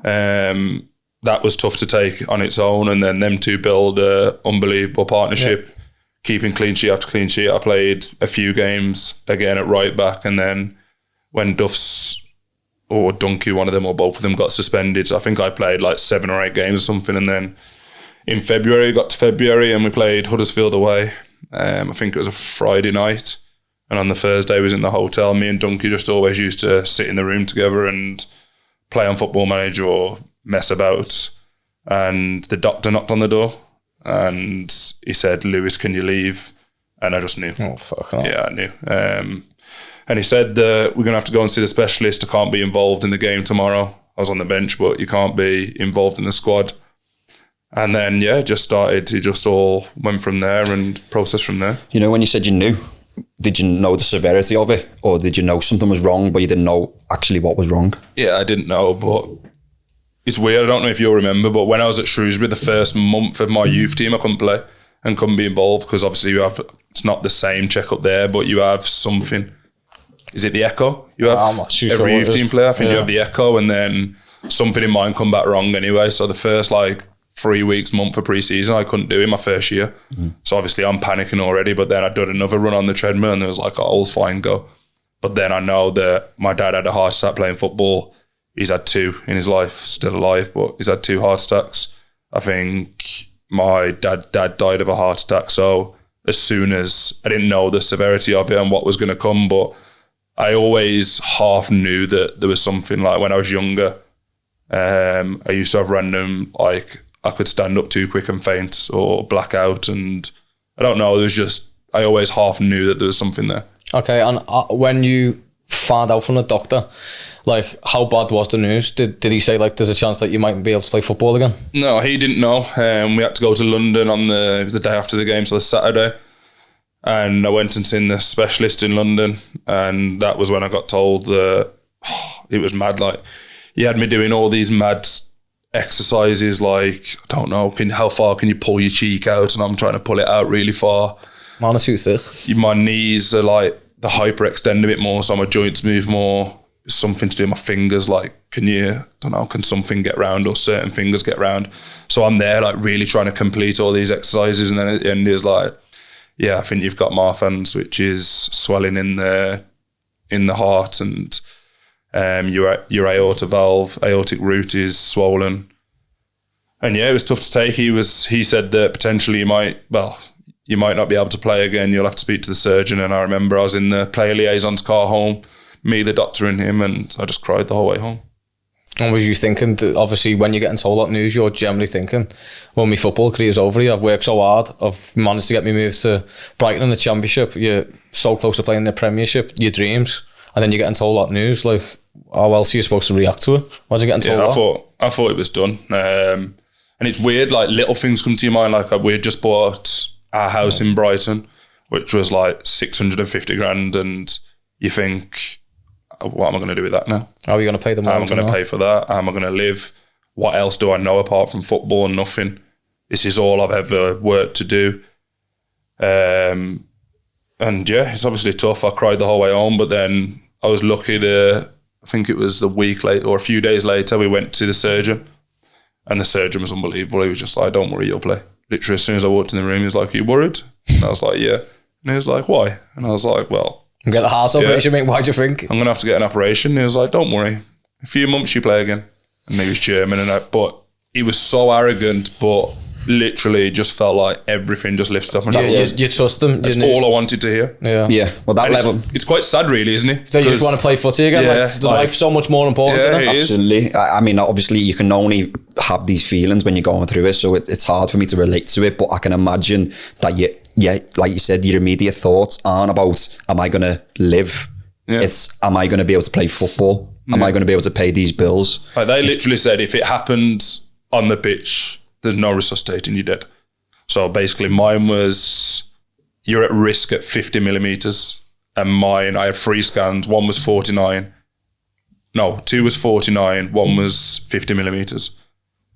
Speaker 1: That was tough to take on its own, and then them two build an unbelievable partnership, keeping clean sheet after clean sheet. I played a few games again at right back, and then when Duffs or Dunkey, one of them or both of them, got suspended, so I think I played like 7 or 8 games or something, and then in February, got to February, and we played Huddersfield away. I think it was a Friday night, and on the Thursday, we was in the hotel. Me and Dunkey just always used to sit in the room together and play on Football Manager or mess about. And the doctor knocked on the door, and he said, "Lewis, can you leave?" And I just knew.
Speaker 2: Oh, fuck off.
Speaker 1: Yeah, I knew. And he said that we're going to have to go and see the specialist. I can't be involved in the game tomorrow. I was on the bench, but you can't be involved in the squad. And then, it just all went from there and processed from there.
Speaker 3: You know, when you said you knew, did you know the severity of it? Or did you know something was wrong, but you didn't know actually what was wrong? Yeah,
Speaker 1: I didn't know, but it's weird. I don't know if you'll remember, but when I was at Shrewsbury, the first month of my youth team, I couldn't play and couldn't be involved because obviously it's not the same checkup there, but you have something. Is it the echo? You have every youth team player. I think you have the echo, and then something in mine come back wrong anyway. So the first 3 weeks, month of pre-season, I couldn't do it my first year. So obviously I'm panicking already, but then I did another run on the treadmill and it was like, all's fine, go. But then I know that my dad had a heart attack playing football. He's had 2 in his life, still alive, but he's had 2 heart attacks. I think my dad died of a heart attack. So as soon as I didn't know the severity of it and what was going to come, but I always half knew that there was something. Like when I was younger, I used to have random, I could stand up too quick and faint or black out, and I don't know, I always half knew that there was something there. Okay,
Speaker 2: and when you found out from the doctor, how bad was the news? Did he say there's a chance that you might be able to play football again?
Speaker 1: No, he didn't know. We had to go to London it was the day after the game, so the Saturday, and I went and seen the specialist in London, and that was when I got told that it was mad. He had me doing all these mad exercises, I don't know, how far can you pull your cheek out, and I'm trying to pull it out really far.
Speaker 2: Man, it's sick.
Speaker 1: My knees are the hyperextend a bit more, so my joints move more. Something to do with my fingers, can something get round, or certain fingers get round? So I'm there really trying to complete all these exercises, and then at the end is I think you've got Marfan's, which is swelling in the heart, and your aortic root is swollen. And it was tough to take. He said that potentially you might not be able to play again. You'll have to speak to the surgeon. And I remember I was in the player liaison's car home, me, the doctor and him, and I just cried the whole way home.
Speaker 2: And was you thinking, obviously when you're getting told that news, you're generally thinking, well, my football career's over here, I've worked so hard, I've managed to get me moved to Brighton in the Championship, you're so close to playing in the Premiership, your dreams, and then you're getting told that news, how else are you supposed to react to it? Why did you get told that?
Speaker 1: I thought it was done. And it's weird, little things come to your mind, we had just bought our house in Brighton, which was 650 grand, and you think, what am I going to do with that now?
Speaker 2: How are you going to pay the money?
Speaker 1: How am I going to pay for that? How am I going to live? What else do I know apart from football? Nothing. This is all I've ever worked to do. And it's obviously tough. I cried the whole way home, but then I was lucky I think it was a week later or a few days later, we went to the surgeon, and the surgeon was unbelievable. He was just like, don't worry, you'll play. Literally, as soon as I walked in the room, he was like, are you worried? And I was like, yeah. And he was like, why? And I was like, well,
Speaker 2: get a heart operation, mate. Why do you think?
Speaker 1: I'm going to have to get an operation. And he was like, don't worry. A few months you play again. And he was German, but he was so arrogant, but literally just felt like everything just lifted off.
Speaker 2: You trust them.
Speaker 1: That's all I wanted to hear.
Speaker 3: Yeah. Well, that level.
Speaker 1: It's quite sad, really, isn't it?
Speaker 2: So you just want to play footy again?
Speaker 1: Yeah,
Speaker 2: life's so much more important, isn't it?
Speaker 3: Absolutely. I mean, obviously, you can only have these feelings when you're going through it, so it's hard for me to relate to it, but I can imagine that like you said, your immediate thoughts aren't about, am I going to live? It's, am I going to be able to play football? Am I going to be able to pay these bills?
Speaker 1: Like they literally said, if it happens on the pitch, there's no resuscitating, you're dead. So basically mine was, you're at risk at 50 millimeters. And mine, I had 3 scans. One was 49. No, 2 was 49. One was 50 millimeters.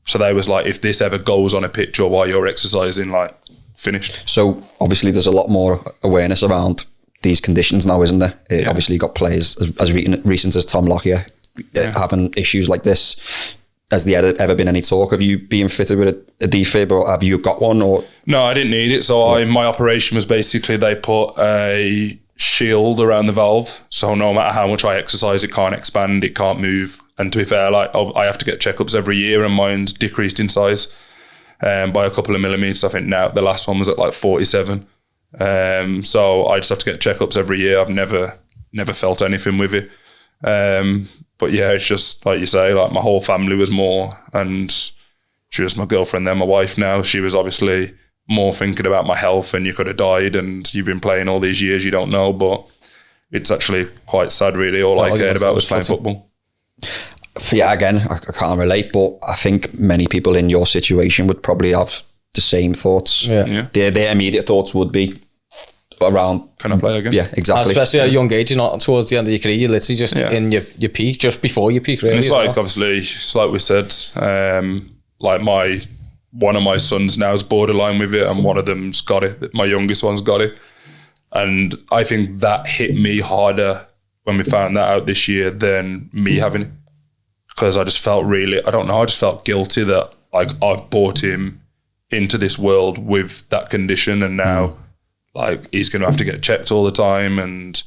Speaker 1: So they was like, if this ever goes on a pitch or while you're exercising, like, finished.
Speaker 3: So obviously there's a lot more awareness around these conditions now, isn't there? Obviously you've got players as recent as Tom Lockyer having issues like this. Has there ever been any talk of you being fitted with a defib, or have you got one? Or
Speaker 1: no, I didn't need it. So my operation was basically they put a shield around the valve, so no matter how much I exercise, it can't expand, it can't move. And to be fair, like I have to get checkups every year, and mine's decreased in size by a couple of millimeters. I think now the last one was at like 47. So I just have to get checkups every year. I've never felt anything with it. But yeah, it's just like you say, like my whole family was more, and she was my girlfriend, then my wife now. She was obviously more thinking about my health, and you could have died and you've been playing all these years, you don't know. But it's actually quite sad, really. All I cared about was playing football.
Speaker 3: Yeah, again, I can't relate, but I think many people in your situation would probably have the same thoughts.
Speaker 2: Yeah.
Speaker 3: Their immediate thoughts would be around,
Speaker 1: can I play again?
Speaker 3: Yeah, exactly.
Speaker 2: Especially at a young age, you're not towards the end of your career, you're literally just in your peak, just before your peak, really.
Speaker 1: And it's like, obviously, it's like we said, like one of my sons now is borderline with it, and one of them's got it. My youngest one's got it. And I think that hit me harder when we found that out this year than me having it. Because I just felt I just felt guilty that like I've brought him into this world with that condition, and now like he's going to have to get checked all the time. And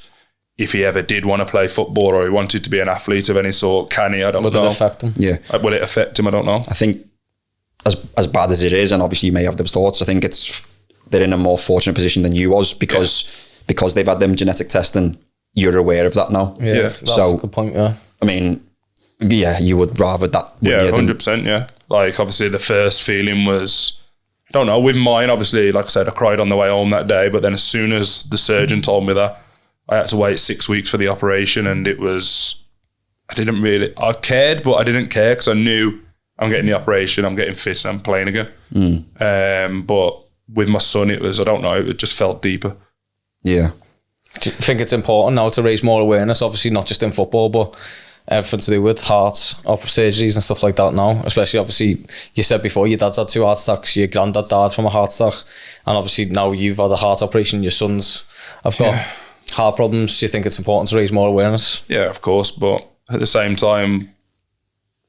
Speaker 1: if he ever did want to play football, or he wanted to be an athlete of any sort, can he? I don't know.
Speaker 2: Will it affect him?
Speaker 3: Yeah.
Speaker 1: Will it affect him? I don't know.
Speaker 3: I think as bad as it is, and obviously you may have those thoughts, I think they're in a more fortunate position than you was, because they've had them genetic testing, you're aware of that now.
Speaker 2: Yeah. That's a good point, yeah.
Speaker 3: I mean, yeah, you would rather that.
Speaker 1: Yeah, 100%, yeah. Like, obviously, the first feeling was, I don't know, with mine, obviously, like I said, I cried on the way home that day, but then as soon as the surgeon told me that, I had to wait 6 weeks for the operation, and it was, I cared, but I didn't care, because I knew I'm getting the operation, I'm getting fit, and I'm playing again. But with my son, it was, I don't know, it just felt deeper.
Speaker 3: Yeah.
Speaker 2: Do you think it's important now to raise more awareness, obviously not just in football, but everything to do with heart surgeries and stuff like that now? Especially, obviously, you said before your dad's had 2 heart attacks, your granddad died from a heart attack, and obviously now you've had a heart operation, your sons have got heart problems. Do you think it's important to raise more awareness?
Speaker 1: Yeah, of course, but at the same time,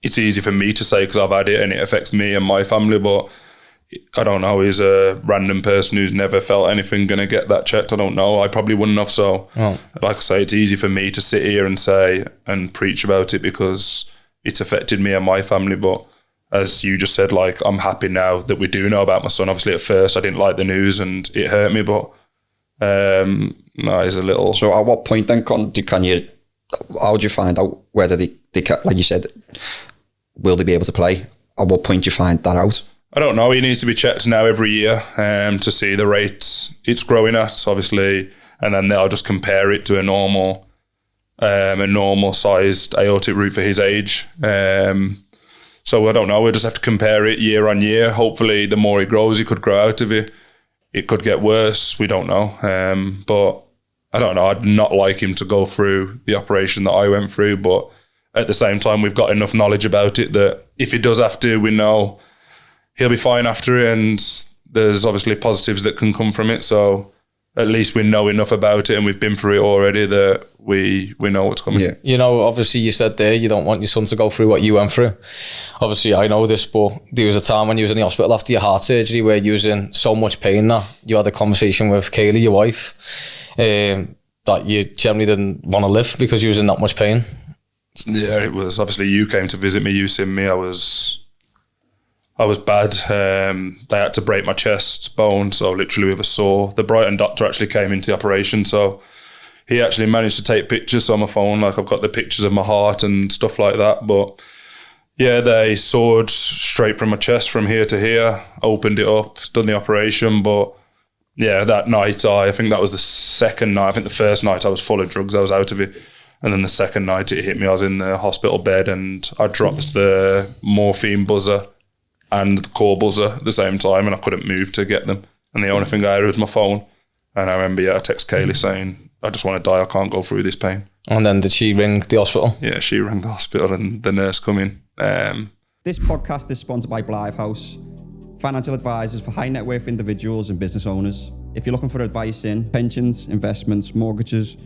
Speaker 1: it's easy for me to say because I've had it and it affects me and my family, but I don't know, he's a random person who's never felt anything going to get that checked. I don't know. I probably wouldn't have. So, like I say, it's easy for me to sit here and say and preach about it because it's affected me and my family. But as you just said, like, I'm happy now that we do know about my son. Obviously, at first, I didn't like the news and it hurt me, but no, it's a little...
Speaker 3: So at what point then how would you find out whether they can, like you said, will they be able to play? At what point do you find that out?
Speaker 1: I don't know. He needs to be checked now every year to see the rates it's growing at, obviously, and then they'll just compare it to a normal sized aortic root for his age. So I don't know. We'll just have to compare it year on year. Hopefully, the more he grows, he could grow out of it. It could get worse. We don't know. But I don't know. I'd not like him to go through the operation that I went through. But at the same time, we've got enough knowledge about it that if he does have to, we know he'll be fine after it, and there's obviously positives that can come from it. So at least we know enough about it, and we've been through it already that we know what's coming.
Speaker 3: Yeah.
Speaker 2: You know, obviously you said there you don't want your son to go through what you went through. Obviously I know this, but there was a time when you was in the hospital after your heart surgery where you was in so much pain that you had a conversation with Kaylee, your wife, that you generally didn't want to live because you was in that much pain.
Speaker 1: Yeah, it was. Obviously you came to visit me, you seen me, I was bad. They had to break my chest bone, so literally with a saw. The Brighton doctor actually came into the operation, so he actually managed to take pictures on my phone. Like, I've got the pictures of my heart and stuff like that. But yeah, they sawed straight from my chest from here to here, opened it up, done the operation. But yeah, that night, I think that was the second night. I think the first night I was full of drugs. I was out of it. And then the second night it hit me, I was in the hospital bed and I dropped the morphine buzzer and the core buzzer at the same time, and I couldn't move to get them. And the only thing I had was my phone. And I remember, I text Kaylee saying, I just want to die, I can't go through this pain.
Speaker 2: And then did she ring the hospital?
Speaker 1: Yeah, she rang the hospital and the nurse come in.
Speaker 4: This podcast is sponsored by Blythe House, financial advisors for high net worth individuals and business owners. If you're looking for advice in pensions, investments, mortgages,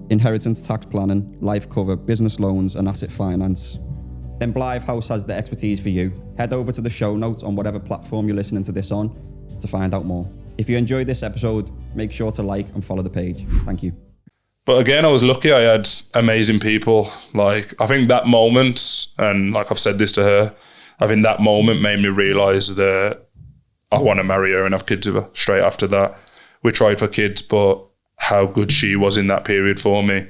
Speaker 4: inheritance tax planning, life cover, business loans and asset finance, then Blythe House has the expertise for you. Head over to the show notes on whatever platform you're listening to this on to find out more. If you enjoyed this episode, make sure to like and follow the page. Thank you.
Speaker 1: But again, I was lucky. I had amazing people. Like, I think that moment, and like I've said this to her, I think that moment made me realise that I want to marry her and have kids with her straight after that. We tried for kids, but how good she was in that period for me.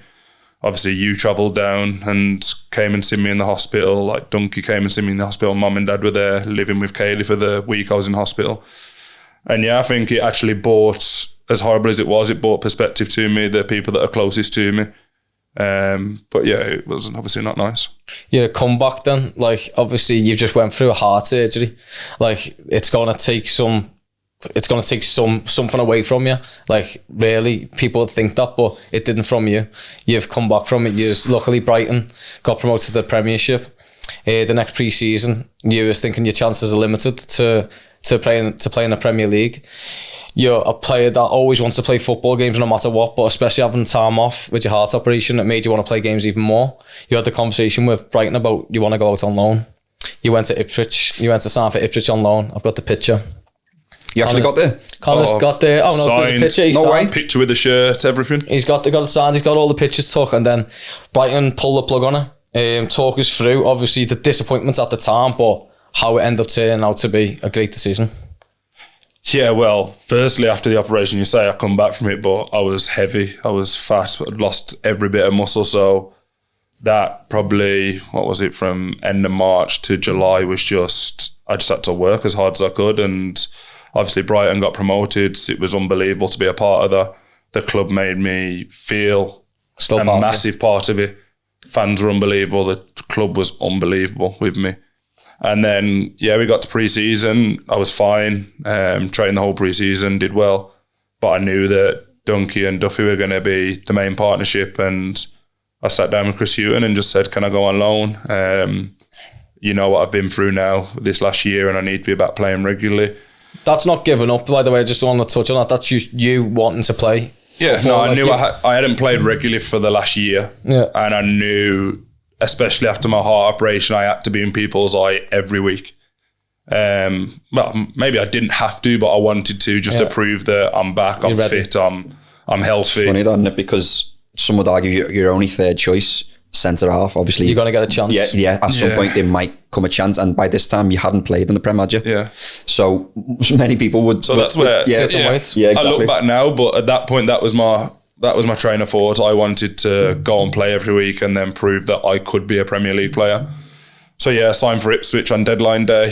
Speaker 1: Obviously, you travelled down and came and seen me in the hospital. Like, Donkey came and seen me in the hospital. Mum and Dad were there living with Kaylee for the week I was in hospital. And yeah, I think it actually brought, as horrible as it was, it brought perspective to me, the people that are closest to me. But yeah, it was obviously not nice.
Speaker 2: Yeah, comeback then, like obviously you just went through a heart surgery. Like it's gonna take something away from you. Like really, people think that, but it didn't from you. You've come back from it. Luckily Brighton got promoted to the Premiership. The next pre-season, you was thinking your chances are limited to play in the Premier League. You're a player that always wants to play football games no matter what, but especially having time off with your heart operation, it made you want to play games even more. You had the conversation with Brighton about you want to go out on loan. You went to Ipswich. You went to sign for Ipswich on loan. I've got the picture.
Speaker 3: You actually got there?
Speaker 2: Connor's got there. Oh no, there's a picture. He's
Speaker 3: no
Speaker 2: signed.
Speaker 3: way.
Speaker 1: Picture with the shirt, everything.
Speaker 2: He's got it signed. He's got all the pictures took, and then Brighton pulled the plug on it. Talk us through, obviously, the disappointments at the time, but how it ended up turning out to be a great decision.
Speaker 1: Yeah, well, firstly, after the operation, you say I come back from it, but I was heavy, I was fat, I'd lost every bit of muscle. So that probably, from end of March to July was I just had to work as hard as I could. And obviously Brighton got promoted. It was unbelievable to be a part of that. The club made me feel a massive part of it. Fans were unbelievable. The club was unbelievable with me. And then, yeah, we got to pre-season. I was fine, trained the whole pre-season, did well. But I knew that Donkey and Duffy were going to be the main partnership. And I sat down with Chris Hewton and just said, can I go on loan? You know what I've been through now this last year and I need to be back playing regularly.
Speaker 2: That's not giving up, by the way. I just want to touch on that. That's you wanting to play.
Speaker 1: Yeah, football, I knew I hadn't played regularly for the last year.
Speaker 2: Yeah.
Speaker 1: And I knew, especially after my heart operation, I had to be in people's eye every week. Well, maybe I didn't have to, but I wanted to just to prove that I'm back, I'm fit, I'm healthy.
Speaker 3: It's funny, isn't it? Because some would argue you're only third choice centre half. Obviously,
Speaker 2: you're going to get a chance.
Speaker 3: Yeah. At some point, there might come a chance, and by this time, you hadn't played in the Prem, had you?
Speaker 1: Yeah.
Speaker 3: So many people would.
Speaker 1: So that's where.
Speaker 3: Yeah,
Speaker 1: exactly. I look back now, but at that point, that was my train of thought. I wanted to go and play every week and then prove that I could be a Premier League player. So yeah, I signed for Ipswich on deadline day.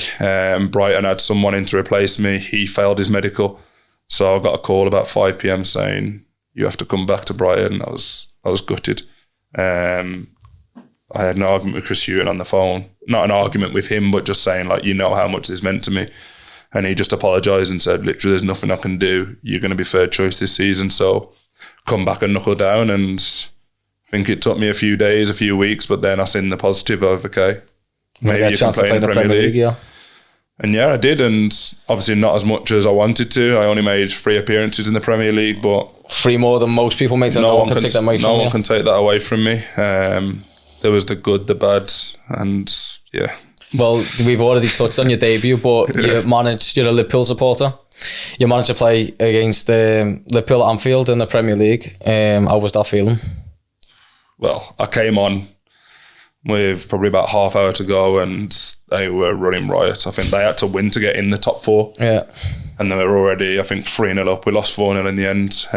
Speaker 1: Brighton had someone in to replace me. He failed his medical. So I got a call about 5 p.m. saying, you have to come back to Brighton. I was gutted. I had an argument with Chris Hewton on the phone. Not an argument with him, but just saying, like, you know how much this meant to me. And he just apologised and said, literally, there's nothing I can do. You're going to be third choice this season. So come back and knuckle down. And I think it took me a few days, a few weeks, but then I seen the positive of, okay, maybe you can play in the Premier League.
Speaker 2: Yeah.
Speaker 1: And yeah, I did. And obviously not as much as I wanted to. I only made 3 appearances in the Premier League, but
Speaker 2: 3 more than most people make. So no one can take that away from you.
Speaker 1: No one can take that away from me. There was the good, the bad, and yeah. Well,
Speaker 2: we've already touched on your debut, but you're a Liverpool supporter. You managed to play against Liverpool at Anfield in the Premier League. How was that feeling?
Speaker 1: Well, I came on with probably about half hour to go and they were running riot. I think they had to win to get in the top 4. Yeah. And they were already, I think, 3-0 up. We lost 4-0 in the end.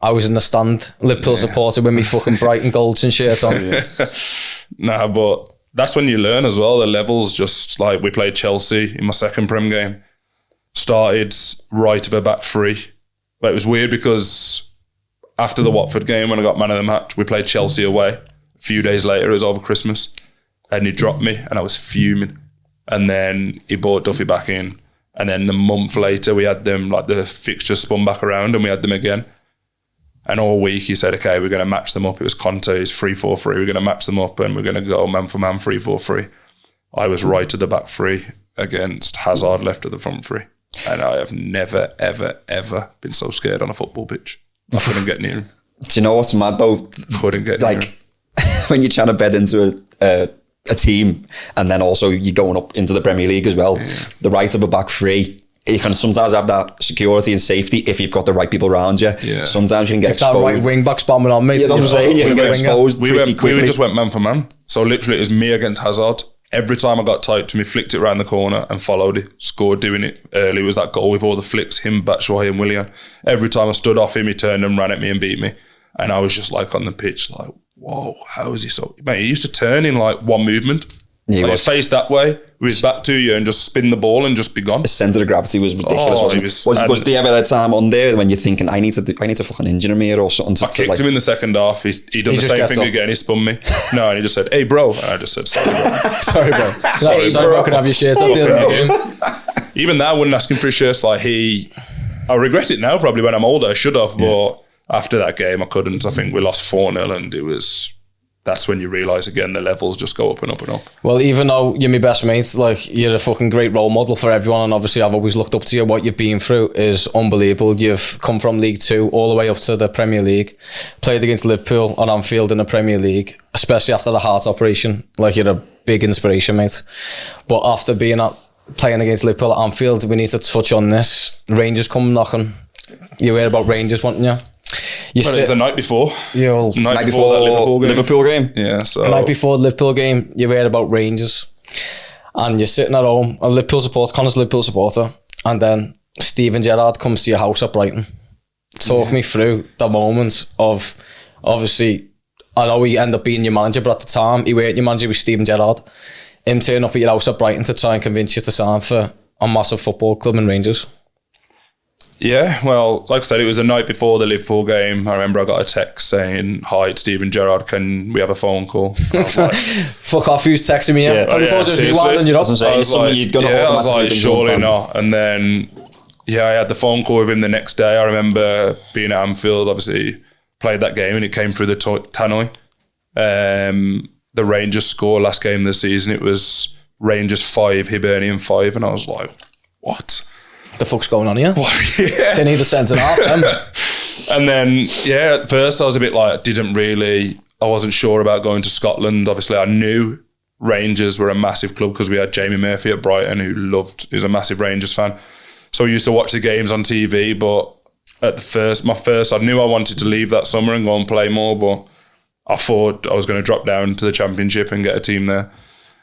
Speaker 2: I was in the stand, Liverpool supporter with me fucking Brighton Goldson shirt on.
Speaker 1: Nah, but that's when you learn as well. The levels, just like we played Chelsea in my second Prem game. Started right of a back 3. But it was weird because after the Watford game, when I got man of the match, we played Chelsea away few days later, it was over Christmas, and he dropped me, and I was fuming. And then he brought Duffy back in, and then a month later, we had them, like the fixture spun back around, and we had them again. And all week he said, okay, we're going to match them up. It was Conte's 3-4-3. We're going to match them up, and we're going to go man for man 3-4-3. I was right at the back three against Hazard left at the front three. And I have never, ever, ever been so scared on a football pitch. I couldn't get near him.
Speaker 3: Do you know what's mad though?
Speaker 1: Couldn't get near him.
Speaker 3: When you're trying to bed into a team, and then also you're going up into the Premier League as well, the right of a back three, you can sometimes have that security and safety if you've got the right people around you. Yeah. Sometimes you can get
Speaker 2: if
Speaker 3: exposed.
Speaker 2: That right wing back's bombing on me.
Speaker 3: You know what I'm saying? You can get exposed pretty quickly.
Speaker 1: We just went man for man. So literally it was me against Hazard. Every time I got tight to me, flicked it around the corner and followed it. Scored doing it early. It was that goal with all the flicks, him, Batshuayi and Willian. Every time I stood off him, he turned and ran at me and beat me. And I was just like on the pitch like, whoa, how is he so... Mate, he used to turn in like one movement.
Speaker 3: Yeah,
Speaker 1: like face that way, with his back to you and just spin the ball and just be gone.
Speaker 3: The centre of gravity was ridiculous. Was there ever a time on there when you're thinking, I need to fucking injure him here or something?
Speaker 1: I kicked him in the second half. He done the same thing again. He spun me. No, and he just said, hey, bro. And I just said, sorry, bro.
Speaker 2: sorry, bro. Can I have your shirts off the game?
Speaker 1: Even that, I wouldn't ask him for his shirts. Like I regret it now probably when I'm older. I should have, but after that game, I couldn't. I think we lost 4-0 and it was... That's when you realise again the levels just go up and up and up.
Speaker 2: Well, even though you're my best mate, like you're a fucking great role model for everyone, and obviously I've always looked up to you. What you've been through is unbelievable. You've come from League Two all the way up to the Premier League, played against Liverpool on Anfield in the Premier League, especially after the heart operation. Like you're a big inspiration, mate. But after playing against Liverpool at Anfield, we need to touch on this. Rangers come knocking. You heard about Rangers, weren't you?
Speaker 1: It was the night before.
Speaker 3: Night before that Liverpool game.
Speaker 1: Yeah, so
Speaker 2: the night before the Liverpool game, you heard about Rangers, and you're sitting at home. A Liverpool supporter, Connor's a Liverpool supporter, and then Steven Gerrard comes to your house at Brighton. Talk me through the moment of, obviously, I know he ended up being your manager, but at the time he weren't your manager. He was Steven Gerrard. Him turning up at your house at Brighton to try and convince you to sign for a massive football club in Rangers.
Speaker 1: Yeah, well, like I said, it was the night before the Liverpool game. I remember I got a text saying, hi, it's Steven Gerrard, can we have a phone call? I was like,
Speaker 2: fuck off, who's texting me? Probably thought it was you and you're up.
Speaker 1: I was like, surely not. And then, I had the phone call with him the next day. I remember being at Anfield, obviously played that game and it came through the tannoy. The Rangers score last game of the season, it was Rangers 5, Hibernian 5, and I was like, what?
Speaker 2: The fuck's going on here? They need a centre half.
Speaker 1: And then, at first I was a bit like, I wasn't sure about going to Scotland. Obviously, I knew Rangers were a massive club because we had Jamie Murphy at Brighton who was a massive Rangers fan. So we used to watch the games on TV, but at I knew I wanted to leave that summer and go and play more, but I thought I was going to drop down to the Championship and get a team there.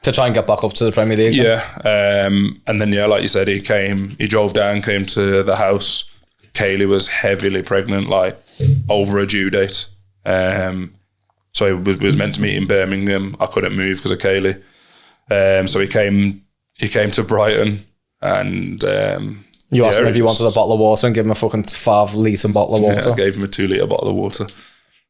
Speaker 2: To try and get back up to the Premier League.
Speaker 1: Yeah. And then, like you said, he drove down, came to the house. Kaylee was heavily pregnant, like over a due date. So he was meant to meet in Birmingham. I couldn't move because of Kaylee. So he came to Brighton and...
Speaker 2: you asked him if he wanted a bottle of water and give him a fucking 5-litre bottle of water.
Speaker 1: I gave him a 2-litre bottle of water.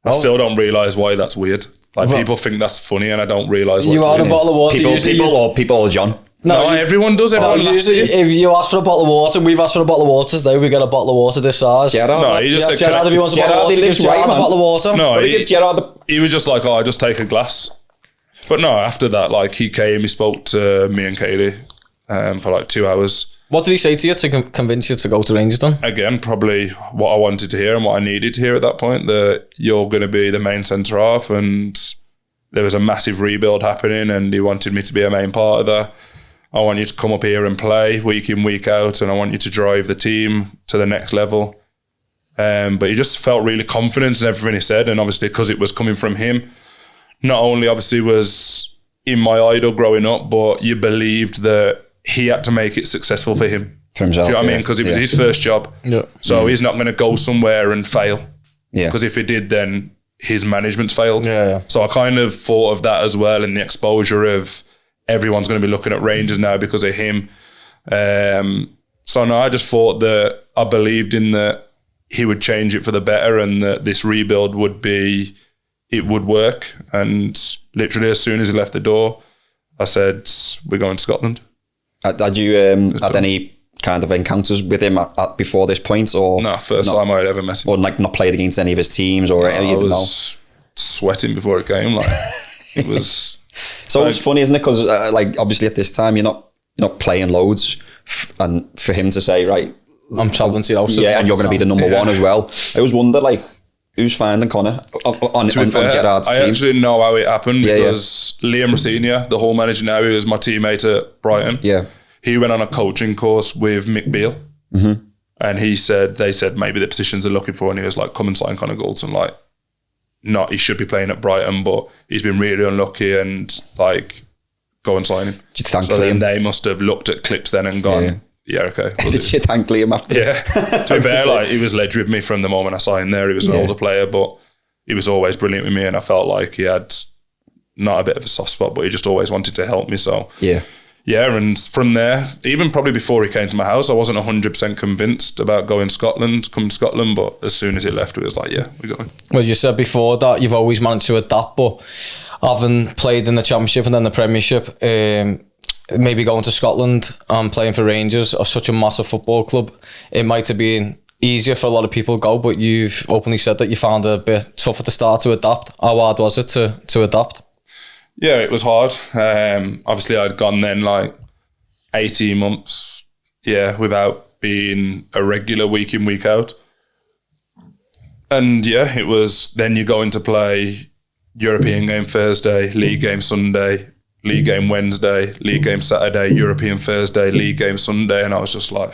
Speaker 1: I still don't realise why that's weird. Like people think that's funny, and I don't realise.
Speaker 2: You want a bottle of water?
Speaker 3: People or John?
Speaker 1: No, everyone does. Everyone
Speaker 2: usually, if you ask for a bottle of water, and we've asked for a bottle of water today, we get a bottle of water this size.
Speaker 3: No,
Speaker 1: he just said,
Speaker 2: Gerrard, if he wants a bottle of water, give Gerrard a bottle of water.
Speaker 1: No, he was just like, I just take a glass. But no, after that, like he came, he spoke to me and Kaylee for like 2 hours.
Speaker 2: What did he say to you to convince you to go to Rangers then?
Speaker 1: Again, probably what I wanted to hear and what I needed to hear at that point, that you're going to be the main centre half, and there was a massive rebuild happening and he wanted me to be a main part of that. I want you to come up here and play week in, week out, and I want you to drive the team to the next level. But he just felt really confident in everything he said, and obviously because it was coming from him, not only obviously was in my idol growing up, but you believed that he had to make it successful for him.
Speaker 3: For himself.
Speaker 1: Do you know what I mean? Because it was his first job.
Speaker 2: Yeah.
Speaker 1: So he's not going to go somewhere and fail.
Speaker 3: Yeah.
Speaker 1: Because if he did, then his management's failed.
Speaker 2: Yeah.
Speaker 1: So I kind of thought of that as well, in the exposure of everyone's going to be looking at Rangers now because of him. So no, I just thought that I believed in that he would change it for the better, and that this rebuild would be it would work. And literally as soon as he left the door, I said, we're going to Scotland.
Speaker 3: Had you had any kind of encounters with him before this point? Or
Speaker 1: no, first time I'd ever met him.
Speaker 3: Or like not played against any of his teams or any of them? I was
Speaker 1: sweating before it came. Like, it was...
Speaker 3: So it's funny, isn't it? Because like obviously at this time you're not playing loads, and for him to say, right,
Speaker 2: I'm travelling to the
Speaker 3: and you're going to be the number one as well. I always wonder, like, who's finding Connor on Gerrard's team?
Speaker 1: I actually know how it happened because Liam Rossini, the whole manager now, who is my teammate at Brighton, he went on a coaching course with Mick Beale, and they said maybe the positions they're looking for, and he was like, come and sign Connor Goldson. Like, not he should be playing at Brighton, but he's been really unlucky, and like, go and sign him. So then they must have looked at clips then and gone, okay.
Speaker 3: Did you thank Liam after?
Speaker 1: Yeah. To be fair, like, he was ledge with me from the moment I signed there. He was an older player, but he was always brilliant with me, and I felt like he had not a bit of a soft spot, but he just always wanted to help me. So and from there, even probably before he came to my house, I wasn't 100% convinced about come to Scotland, but as soon as he left, it was like, we're going.
Speaker 2: Well, you said before that you've always managed to adapt, but having played in the Championship and then the Premiership, maybe going to Scotland and playing for Rangers or such a massive football club, it might have been easier for a lot of people to go, but you've openly said that you found it a bit tough at the start to adapt. How hard was it to adapt?
Speaker 1: Yeah, it was hard. Obviously, I'd gone then like 18 months, without being a regular week in, week out. And it was, then you go into play European game Thursday, league game Sunday, league game Wednesday, league game Saturday, European Thursday, league game Sunday. And I was just like,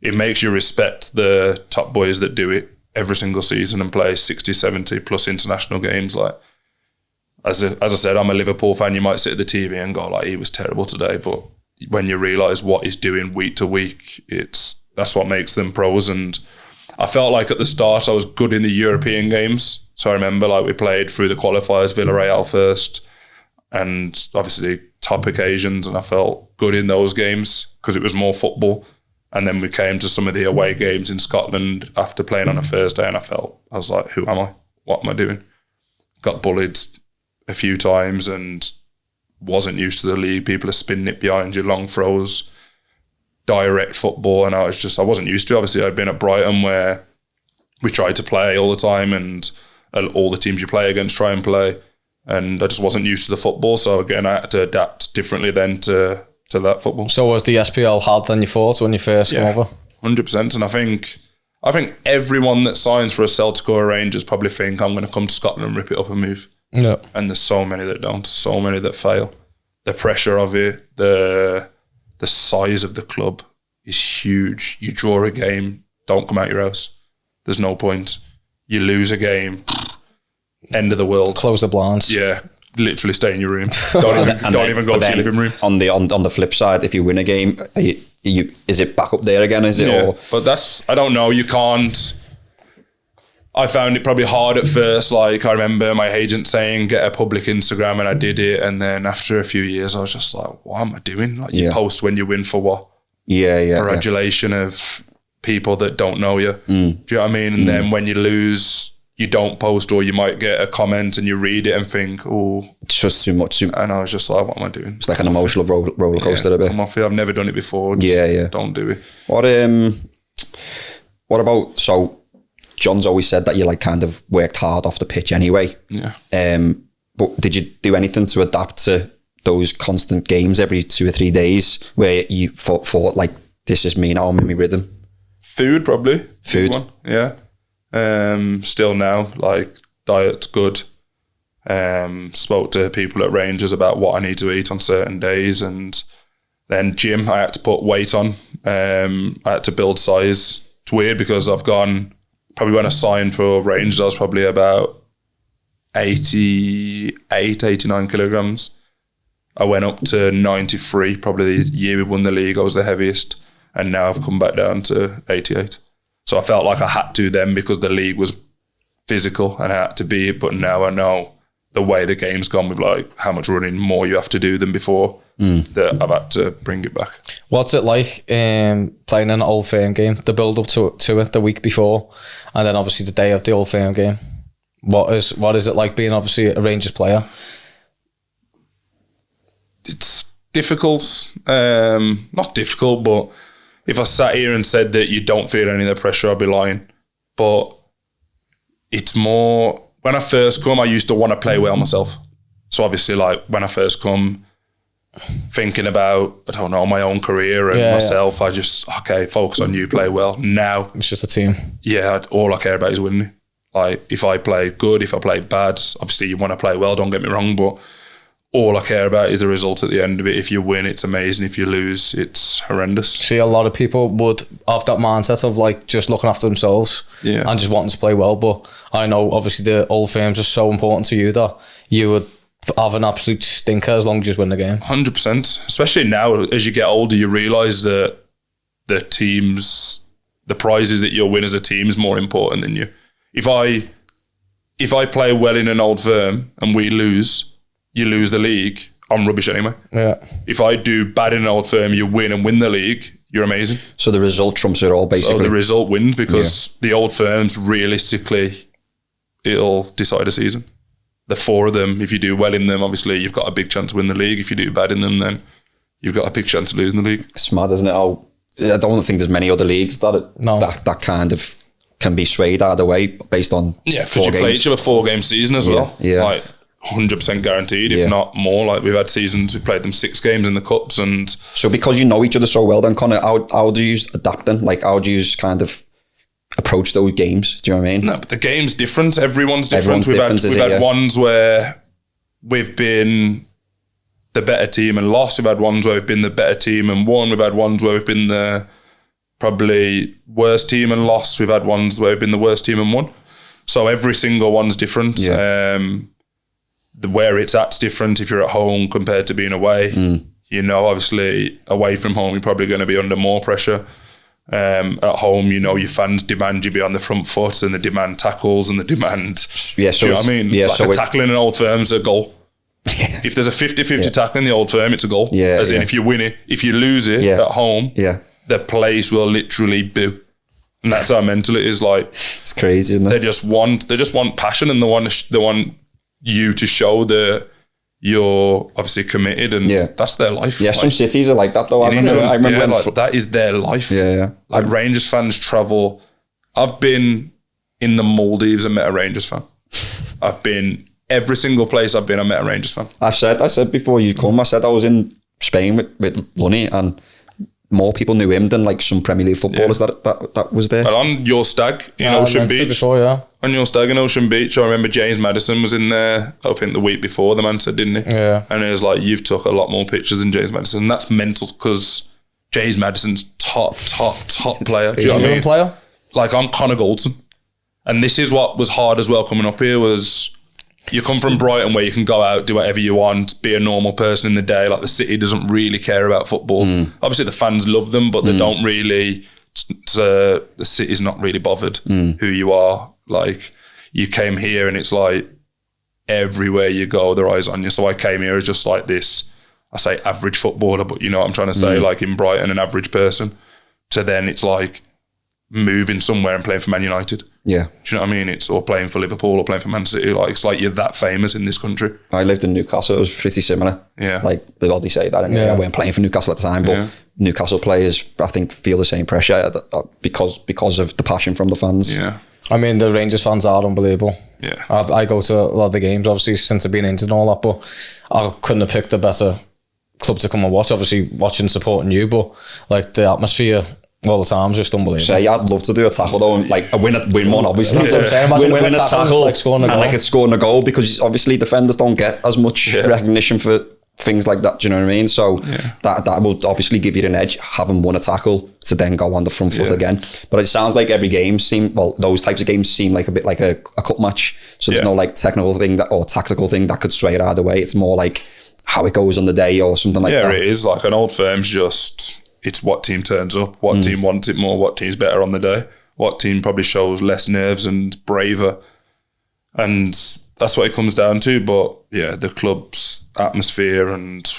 Speaker 1: it makes you respect the top boys that do it every single season and play 60, 70 plus international games. Like, as I said, I'm a Liverpool fan. You might sit at the TV and go like, he was terrible today. But when you realise what he's doing week to week, that's what makes them pros. And I felt like at the start I was good in the European games. So I remember like we played through the qualifiers, Villarreal first, and obviously top occasions, and I felt good in those games because it was more football. And then we came to some of the away games in Scotland after playing on a Thursday, and I was like, who am I? What am I doing? Got bullied a few times and wasn't used to the league. People are spinning it behind you, long throws, direct football, and I wasn't used to it. Obviously, I'd been at Brighton where we tried to play all the time, and all the teams you play against try and play, and I just wasn't used to the football. So again, I had to adapt differently then to that football.
Speaker 2: So was the SPL harder than you thought when you first came over?
Speaker 1: 100%. And I think everyone that signs for a Celtic or a Rangers probably think I'm going to come to Scotland and rip it up and move.
Speaker 2: Yeah.
Speaker 1: And there's so many that don't, so many that fail. The pressure of it, the size of the club is huge. You draw a game, don't come out your house. There's no point. You lose a game, end of the world.
Speaker 2: Close the blinds.
Speaker 1: Yeah, literally stay in your room. Don't even go to your living room.
Speaker 3: On the flip side, if you win a game, is it back up there again? Is it?
Speaker 1: Yeah, but I don't know. You can't. I found it probably hard at first. Like, I remember my agent saying, get a public Instagram, and I did it. And then after a few years, I was just like, what am I doing? Like, you post when you win for what? For adulation of people that don't know you. Do you know what I mean? And then when you lose, you don't post, or you might get a comment and you read it and think, oh.
Speaker 3: It's just too much.
Speaker 1: And I was just like, what am I doing?
Speaker 3: It's like an emotional roller coaster a bit.
Speaker 1: I'm off it. I've never done it before. Just don't do it.
Speaker 3: What about, so John's always said that you like kind of worked hard off the pitch anyway.
Speaker 1: Yeah.
Speaker 3: But did you do anything to adapt to those constant games every 2 or 3 days where you thought like, this is me now, I'm in my rhythm?
Speaker 1: Food, probably.
Speaker 3: Food.
Speaker 1: One. Yeah. Still now, like, diet's good. Spoke to people at Rangers about what I need to eat on certain days, and then gym, I had to put weight on. I had to build size. It's weird because I've gone, probably when I signed for Rangers, I was probably about 88, 89 kilograms. I went up to 93, probably the year we won the league, I was the heaviest, and now I've come back down to 88. So I felt like I had to then because the league was physical and I had to be it. But now I know the way the game's gone with like how much running more you have to do than before, that I've had to bring it back. What's
Speaker 2: it like playing an Old Firm game, the build up to it the week before, and then obviously the day of the Old Firm game? What is it like being obviously a Rangers player?
Speaker 1: It's difficult. Not difficult, but if I sat here and said that you don't feel any of the pressure, I'd be lying. But it's more, when I first come, I used to want to play well myself. So obviously, like, when I first come, thinking about, I don't know, my own career and myself, I just, okay, focus on you, play well. Now,
Speaker 2: it's just a team.
Speaker 1: Yeah, all I care about is winning. Like, if I play good, if I play bad, obviously you want to play well, don't get me wrong, but all I care about is the result at the end of it. If you win, it's amazing. If you lose, it's horrendous.
Speaker 2: See, a lot of people would have that mindset of like just looking after themselves and just wanting to play well. But I know obviously the old firms are so important to you that you would have an absolute stinker as long as you just win the game.
Speaker 1: 100%. Especially now, as you get older, you realise that the prizes that you'll win as a team is more important than you. If I play well in an old firm and we lose, you lose the league, I'm rubbish anyway.
Speaker 2: Yeah.
Speaker 1: If I do bad in an old firm, you win and win the league, you're amazing.
Speaker 3: So the result trumps it all, basically.
Speaker 1: So the result wins because the old firms, realistically, it'll decide a season. The four of them, if you do well in them, obviously you've got a big chance to win the league. If you do bad in them, then you've got a big chance of losing the league.
Speaker 3: It's mad, isn't it? I don't think there's many other leagues that kind of can be swayed either way based on 4 games.
Speaker 1: Because you play each other 4-game season as well.
Speaker 3: Yeah.
Speaker 1: Like 100% guaranteed, if not more. Like we've had seasons, we've played them 6 games in the cups. And
Speaker 3: so because you know each other so well then, Connor, how do you adapt then? Like how do you kind of approach those games? Do you know what I mean?
Speaker 1: No, but the game's different. Everyone's different. We've
Speaker 3: different,
Speaker 1: had ones where we've been the better team and lost. We've had ones where we've been the better team and won. We've had ones where we've been the probably worst team and lost. We've had ones where we've been the worst team and won. So every single one's different. Yeah. Where it's at's different if you're at home compared to being away. You know, obviously away from home, you're probably going to be under more pressure. At home, you know, your fans demand you be on the front foot and they demand tackles and they demand...
Speaker 3: Yeah, so
Speaker 1: you know what I mean?
Speaker 3: Yeah,
Speaker 1: like a tackle in an old firm's a goal. If there's a 50-50 tackle in the old firm, it's a goal.
Speaker 3: Yeah,
Speaker 1: As in, if you win it, if you lose it at home, the place will literally boo. And that's how mental it is. Like,
Speaker 3: it's crazy, isn't it?
Speaker 1: They just want passion and they want you to show that you're obviously committed and that's their life.
Speaker 3: Yeah, like, some cities are like that though. I remember when
Speaker 1: like, that is their life.
Speaker 3: Yeah.
Speaker 1: Like Rangers fans travel. I've been in the Maldives and met a Rangers fan. I've been every single place I've been, I met a Rangers fan.
Speaker 3: I said before you come, I said I was in Spain with Lunny and more people knew him than like some Premier League footballers that was there.
Speaker 1: Well, on your stag in Ocean Beach.
Speaker 2: Before,
Speaker 1: on your stag in Ocean Beach, I remember James Maddison was in there, I think the week before, the man said, didn't he?
Speaker 2: Yeah.
Speaker 1: And it was like, you've took a lot more pictures than James Maddison. And that's mental because James Maddison's top player. Do you know what I mean?
Speaker 2: Player?
Speaker 1: Like, I'm Connor Goldson. And this is what was hard as well coming up here was... You come from Brighton where you can go out, do whatever you want, be a normal person in the day. Like the city doesn't really care about football. Obviously the fans love them, but they don't really, the city's not really bothered who you are. Like you came here and it's like everywhere you go, their eyes on you. So I came here as just like this, I say average footballer, but you know what I'm trying to say, like in Brighton, an average person. So then it's like moving somewhere and playing for Man United.
Speaker 3: Yeah.
Speaker 1: Do you know what I mean? It's or playing for Liverpool or playing for Man City. Like it's like you're that famous in this country.
Speaker 3: I lived in Newcastle. It was pretty similar.
Speaker 1: Yeah.
Speaker 3: Like they already say that. I weren't playing for Newcastle at the time, but Newcastle players, I think, feel the same pressure because of the passion from the fans.
Speaker 1: Yeah.
Speaker 2: I mean, the Rangers fans are unbelievable.
Speaker 1: Yeah.
Speaker 2: I go to a lot of the games, obviously, since I've been injured and all that, but I couldn't have picked a better club to come and watch. Obviously, watching, supporting you, but like the atmosphere all the time is just unbelievable.
Speaker 3: So I'd love to do a tackle though, and like win one, obviously.
Speaker 2: That's what I'm saying.
Speaker 3: Win a tackle
Speaker 2: like scoring a goal.
Speaker 3: And like it's scoring a goal because obviously defenders don't get as much recognition for things like that. Do you know what I mean? So that will obviously give you an edge, having won a tackle to then go on the front foot again. But it sounds like every game those types of games seem like a bit like a cup match. So there's no like technical thing or tactical thing that could sway it either way. It's more like how it goes on the day or something like that.
Speaker 1: Yeah, it is. Like an old firm's just... It's what team turns up, what team wants it more, what team's better on the day, what team probably shows less nerves and braver. And that's what it comes down to. But yeah, the club's atmosphere and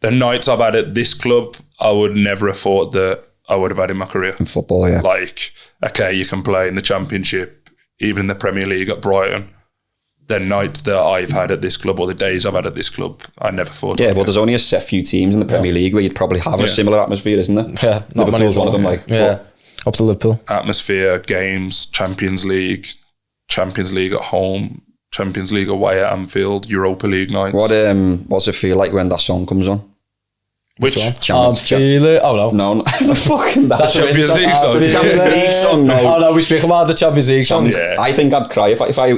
Speaker 1: the nights I've had at this club, I would never have thought that I would have had in my career.
Speaker 3: In football, yeah.
Speaker 1: Like, okay, you can play in the Championship even in the Premier League at Brighton, the nights that I've had at this club or the days I've had at this club, I never thought.
Speaker 3: Yeah, well, there's only a set few teams in the Premier League where you'd probably have a similar atmosphere, isn't there?
Speaker 2: Yeah, not many
Speaker 3: Liverpool's one of them. Like,
Speaker 2: up to Liverpool.
Speaker 1: Atmosphere, games, Champions League at home, Champions League away at Anfield, Europa League nights.
Speaker 3: What's it feel like when that song comes on?
Speaker 1: Which
Speaker 2: Feel it. Oh no,
Speaker 3: no, fucking that
Speaker 1: That's Champions League song.
Speaker 3: The Champions League song. No,
Speaker 2: oh no, we speak about the Champions League song.
Speaker 1: Yeah.
Speaker 3: I think I'd cry if I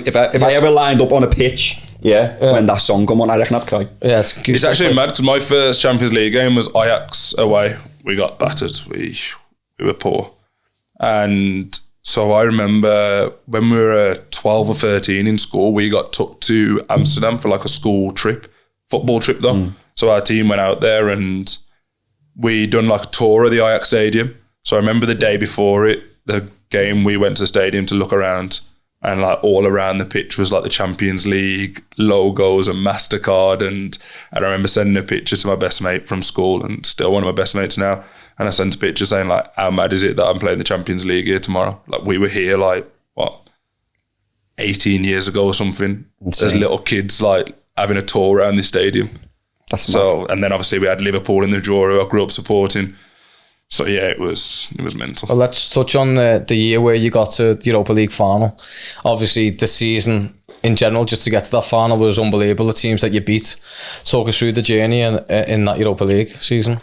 Speaker 3: ever lined up on a pitch. When that song come on, I reckon I'd cry.
Speaker 2: Yeah,
Speaker 1: it's actually mad because my first Champions League game was Ajax away. We got battered. We were poor, and so I remember when we were 12 or 13 in school, we got took to Amsterdam for like a school trip, football trip though. So our team went out there and we done like a tour of the Ajax stadium. So I remember the day before the game, we went to the stadium to look around, and like all around the pitch was like the Champions League logos and MasterCard. And I remember sending a picture to my best mate from school, and still one of my best mates now. And I sent a picture saying like, how mad is it that I'm playing the Champions League here tomorrow? Like we were here like, 18 years ago or something.
Speaker 3: Insane.
Speaker 1: There's little kids like having a tour around the stadium.
Speaker 3: That's
Speaker 1: so, and then obviously we had Liverpool in the draw, who I grew up supporting. So yeah, it was mental.
Speaker 2: Well, let's touch on the year where you got to the Europa League final. Obviously, the season in general, just to get to that final, was unbelievable. The teams that you beat. Talk us through the journey in that Europa League season.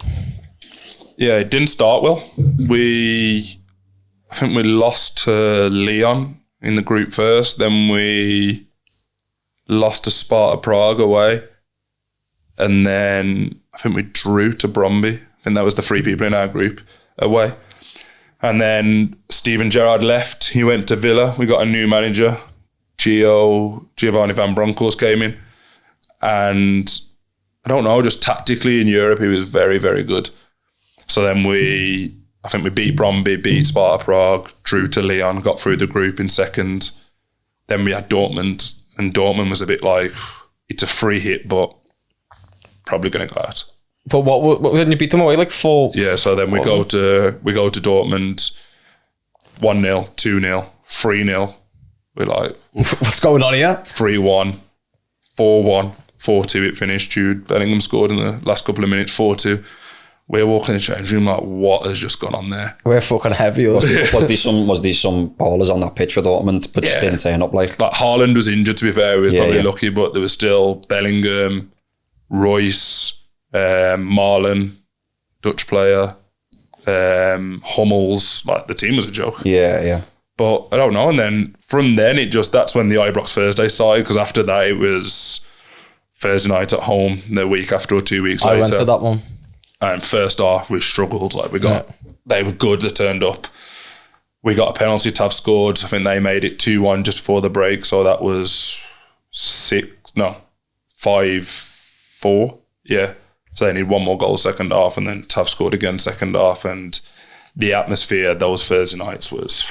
Speaker 1: Yeah, it didn't start well. I think we lost to Lyon in the group first. Then we lost to Sparta Prague away. And then I think we drew to Bromby. I think that was the 3 people in our group away. And then Steven Gerrard left. He went to Villa. We got a new manager. Giovanni Van Bronckhorst came in. And I don't know, just tactically in Europe, he was very, very good. So then I think we beat Bromby, beat Sparta Prague, drew to Lyon, got through the group in second. Then we had Dortmund, and Dortmund was a bit like, it's a free hit, but probably going to go out.
Speaker 2: But what didn't you beat them away like 4?
Speaker 1: Yeah, so then we go to Dortmund, 1-0, 2-0, 3-0. We're like,
Speaker 2: what's going on here?
Speaker 1: 3-1, 4-1, 4-2. It finished. Jude Bellingham scored in the last couple of minutes, 4-2. We're walking in the change room like, what has just gone on there?
Speaker 2: We're fucking heavy.
Speaker 3: Was there some ballers on that pitch for Dortmund, but just didn't turn up? Like
Speaker 1: Haaland was injured, to be fair. He was probably lucky, but there was still Bellingham, Royce, Marlon, Dutch player, Hummels. Like the team was a joke.
Speaker 3: Yeah.
Speaker 1: But I don't know. And then from then, that's when the Ibrox Thursday started, because after that it was Thursday night at home, the week after or 2 weeks later.
Speaker 2: I went to that one.
Speaker 1: And first half, we struggled. Like they were good. They turned up. We got a penalty. Tav scored. I think they made it 2-1 just before the break. So that was 5-4. Yeah. So they need one more goal second half, and then Tav scored again second half. And the atmosphere those Thursday nights was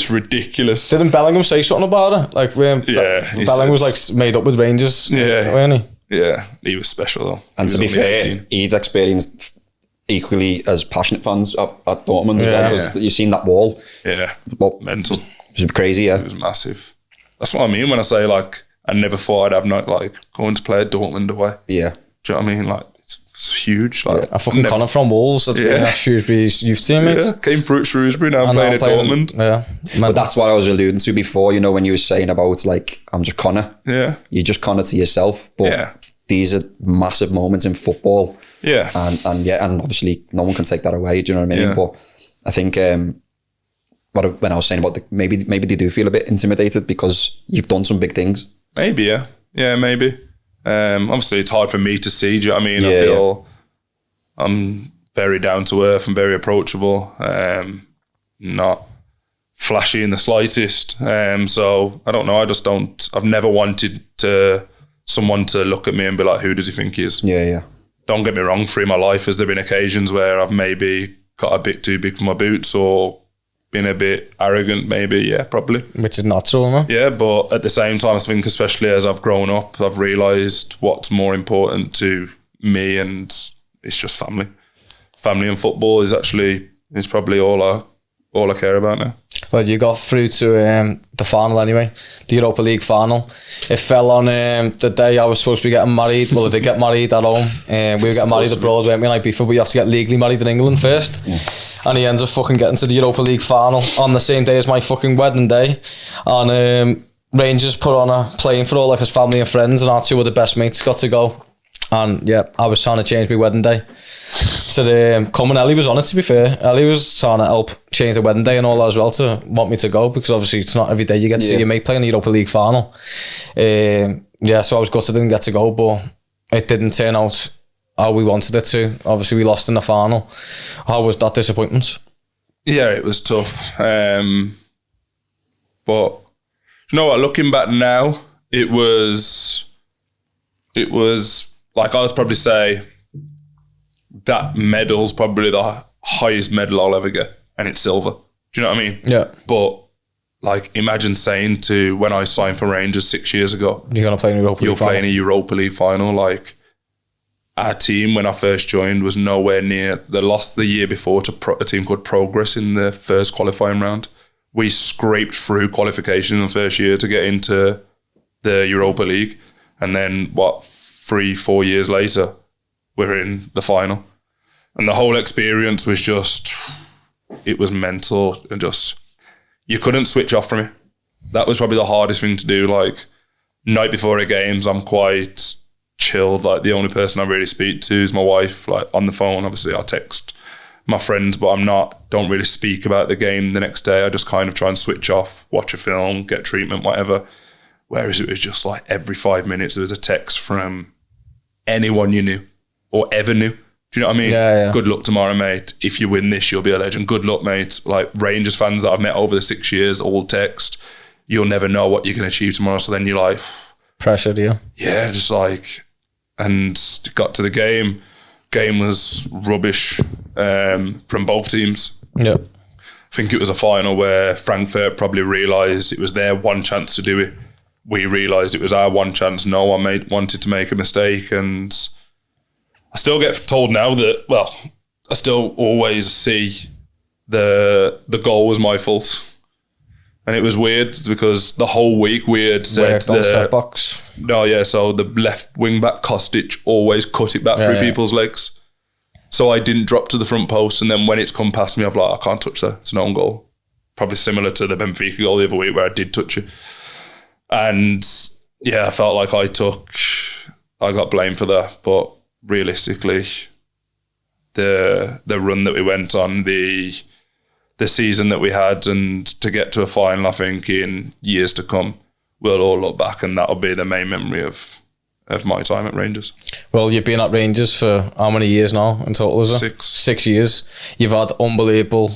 Speaker 1: ridiculous.
Speaker 2: Didn't Bellingham say something about it? Like Bellingham was like made up with Rangers.
Speaker 1: Yeah.
Speaker 2: Wasn't he?
Speaker 1: Yeah, he was special though.
Speaker 3: And to be fair,
Speaker 1: 18.
Speaker 3: he's experienced equally as passionate fans at Dortmund as well, because you've seen that wall.
Speaker 1: Yeah, mental.
Speaker 3: It was crazy, yeah.
Speaker 1: It was massive. That's what I mean when I say like, I never thought I'd have going to play at Dortmund away.
Speaker 3: Yeah.
Speaker 1: Do you know what I mean? Like, it's huge. Like,
Speaker 2: I fucking Connor from Wolves. That's Shrewsbury's youth team, mate.
Speaker 1: Yeah, came through at Shrewsbury, now I'm playing at Dortmund.
Speaker 2: Yeah.
Speaker 3: But that's what I was alluding to before, when you were saying about like, I'm just Connor.
Speaker 1: Yeah.
Speaker 3: You're just Connor to yourself. But these are massive moments in football.
Speaker 1: Yeah.
Speaker 3: And obviously no one can take that away, do you know what I mean?
Speaker 1: Yeah.
Speaker 3: But I think when I was saying about maybe they do feel a bit intimidated because you've done some big things.
Speaker 1: Maybe, yeah. Yeah, maybe. Obviously it's hard for me to see, do you know what I mean? I feel I'm very down to earth and very approachable, not flashy in the slightest. So I don't know, I've never wanted someone to look at me and be like, who does he think he is?
Speaker 3: Yeah.
Speaker 1: Don't get me wrong, through my life has there been occasions where I've maybe got a bit too big for my boots or been a bit arrogant, maybe, yeah, probably.
Speaker 2: Which is natural, no?
Speaker 1: Yeah, but at the same time, I think especially as I've grown up, I've realised what's more important to me, and it's just family. Family and football is probably all I care about now.
Speaker 2: Well, you got through to the final anyway, the Europa League final. It fell on the day I was supposed to be getting married. Well, I did get married at home. We were getting married abroad, weren't we, like before, but you have to get legally married in England first. Yeah. And he ends up fucking getting to the Europa League final on the same day as my fucking wedding day. And Rangers put on a plane for all like his family and friends, and our 2 of the best mates got to go. And yeah, I was trying to change my wedding day to the coming. Ellie was on it, to be fair. Ellie was trying to help change the wedding day and all that as well, to want me to go, because obviously it's not every day you get to see your mate play in the Europa League final. So I was gutted I didn't get to go, but it didn't turn out how we wanted it to. Obviously we lost in the final. How was that disappointment?
Speaker 1: Yeah, it was tough. But you know what, looking back now, it was like, I would probably say that medal's probably the highest medal I'll ever get, and it's silver. Do you know what I mean?
Speaker 2: Yeah.
Speaker 1: But like, imagine saying to, when I signed for Rangers 6 years ago,
Speaker 2: you're going to play in a Europa League final.
Speaker 1: You're playing a Europa League final. Like, our team, when I first joined, was nowhere near. They lost the year before to a team called Progress in the first qualifying round. We scraped through qualification in the first year to get into the Europa League. And then, 3-4 years later, we're in the final. And the whole experience was just, it was mental, and just, you couldn't switch off from it. That was probably the hardest thing to do. Like, night before a games, I'm quite chilled. Like, the only person I really speak to is my wife. Like, on the phone, obviously I text my friends, but don't really speak about the game the next day. I just kind of try and switch off, watch a film, get treatment, whatever. Whereas it was just like every 5 minutes there was a text from anyone you knew or ever knew. Do you know what I mean?
Speaker 2: Yeah.
Speaker 1: Good luck tomorrow, mate. If you win this, you'll be a legend. Good luck, mate. Like, Rangers fans that I've met over the 6 years, all text, you'll never know what you can achieve tomorrow. So then you're like...
Speaker 2: Pressure, yeah.
Speaker 1: Yeah, just like... And got to the game. Game was rubbish from both teams.
Speaker 2: Yeah.
Speaker 1: I think it was a final where Frankfurt probably realised it was their one chance to do it. We realised it was our one chance. No one wanted to make a mistake, and I still get told now that, well, I still always see the goal was my fault. And it was weird because the whole week we had said
Speaker 2: so
Speaker 1: the left wing back Kostic always cut it back through people's legs. So I didn't drop to the front post, and then when it's come past me, I've like, I can't touch that. It's an own goal. Probably similar to the Benfica goal the other week where I did touch it. And yeah, I felt like I got blamed for that. But realistically, the run that we went on, the season that we had, and to get to a final, I think in years to come, we'll all look back, and that'll be the main memory of my time at Rangers.
Speaker 2: Well, you've been at Rangers for how many years now in total, is it?
Speaker 1: 6.
Speaker 2: 6 years. You've had unbelievable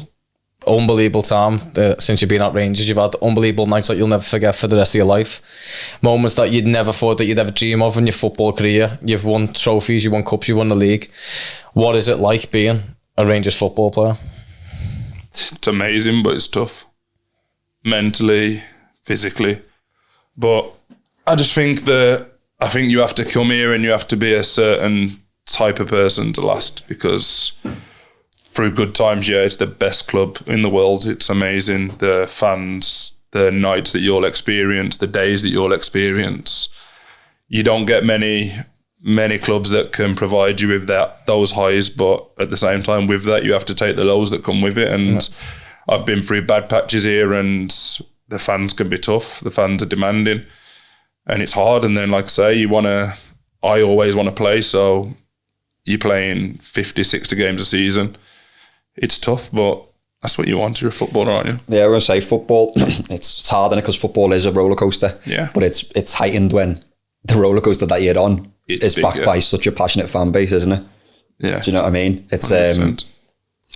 Speaker 2: time since you've been at Rangers. You've had unbelievable nights that you'll never forget for the rest of your life. Moments that you'd never thought that you'd ever dream of in your football career. You've won trophies, you've won cups, you've won the league. What is it like being a Rangers football player?
Speaker 1: It's amazing, but it's tough. Mentally, physically. But I just think you have to come here and you have to be a certain type of person to last, because through good times, yeah, it's the best club in the world. It's amazing. The fans, the nights that you'll experience, the days that you'll experience. You don't get many clubs that can provide you with those highs, but at the same time with that, you have to take the lows that come with it. And I've been through bad patches here, and the fans can be tough. The fans are demanding, and it's hard. And then, like I say, I always want to play. So you're playing 50, 60 games a season. It's tough, but that's what you want. You're a footballer, aren't you?
Speaker 3: Yeah, I was going to say football, it's hard in it because football is a roller coaster.
Speaker 1: Yeah.
Speaker 3: But it's heightened when the roller coaster that you're on is backed by such a passionate fan base, isn't it?
Speaker 1: Yeah.
Speaker 3: Do you know what I mean? It's 100%.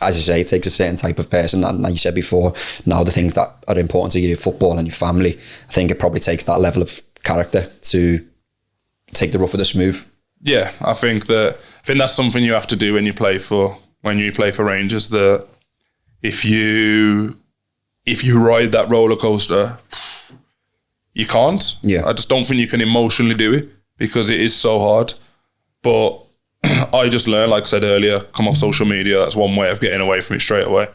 Speaker 3: As you say, it takes a certain type of person, and like you said before, now the things that are important to you, your football and your family, I think it probably takes that level of character to take the rough with the smooth.
Speaker 1: Yeah, I think that's something you have to do when you play for Rangers. That if you ride that roller coaster, you can't.
Speaker 3: Yeah.
Speaker 1: I just don't think you can emotionally do it because it is so hard. But I just learned, like I said earlier, come off social media. That's one way of getting away from it straight away.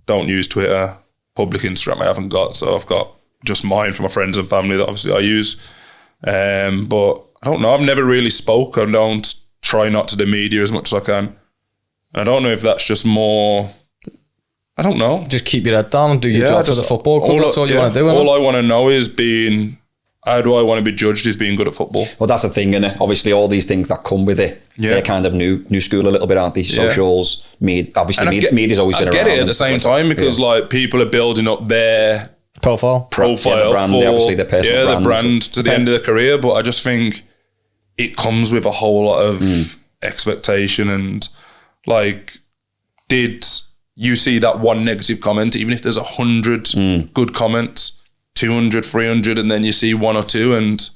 Speaker 1: don't use Twitter. Public Instagram I haven't got, so I've got just mine for my friends and family that obviously I use. But I don't know, I've never really spoke. I don't try not to the media as much as I can. I don't know if that's just more, I don't know.
Speaker 2: Just keep your head down and do your job for the football club. That's all you want to do.
Speaker 1: All I want to know is how do I want to be judged as being good at football?
Speaker 3: Well, that's the thing, innit? Obviously, all these things that come with it, they're kind of new school a little bit, aren't they? Socials, media. Obviously, media's always been around.
Speaker 1: I get it at the same time because like people are building up their
Speaker 2: profile
Speaker 3: the brand,
Speaker 1: for,
Speaker 3: obviously their personal brand.
Speaker 1: The brand to the end of their career. But I just think it comes with a whole lot of expectation and like, did you see that one negative comment? Even if there's 100 good comments, 200, 300, and then you see one or two and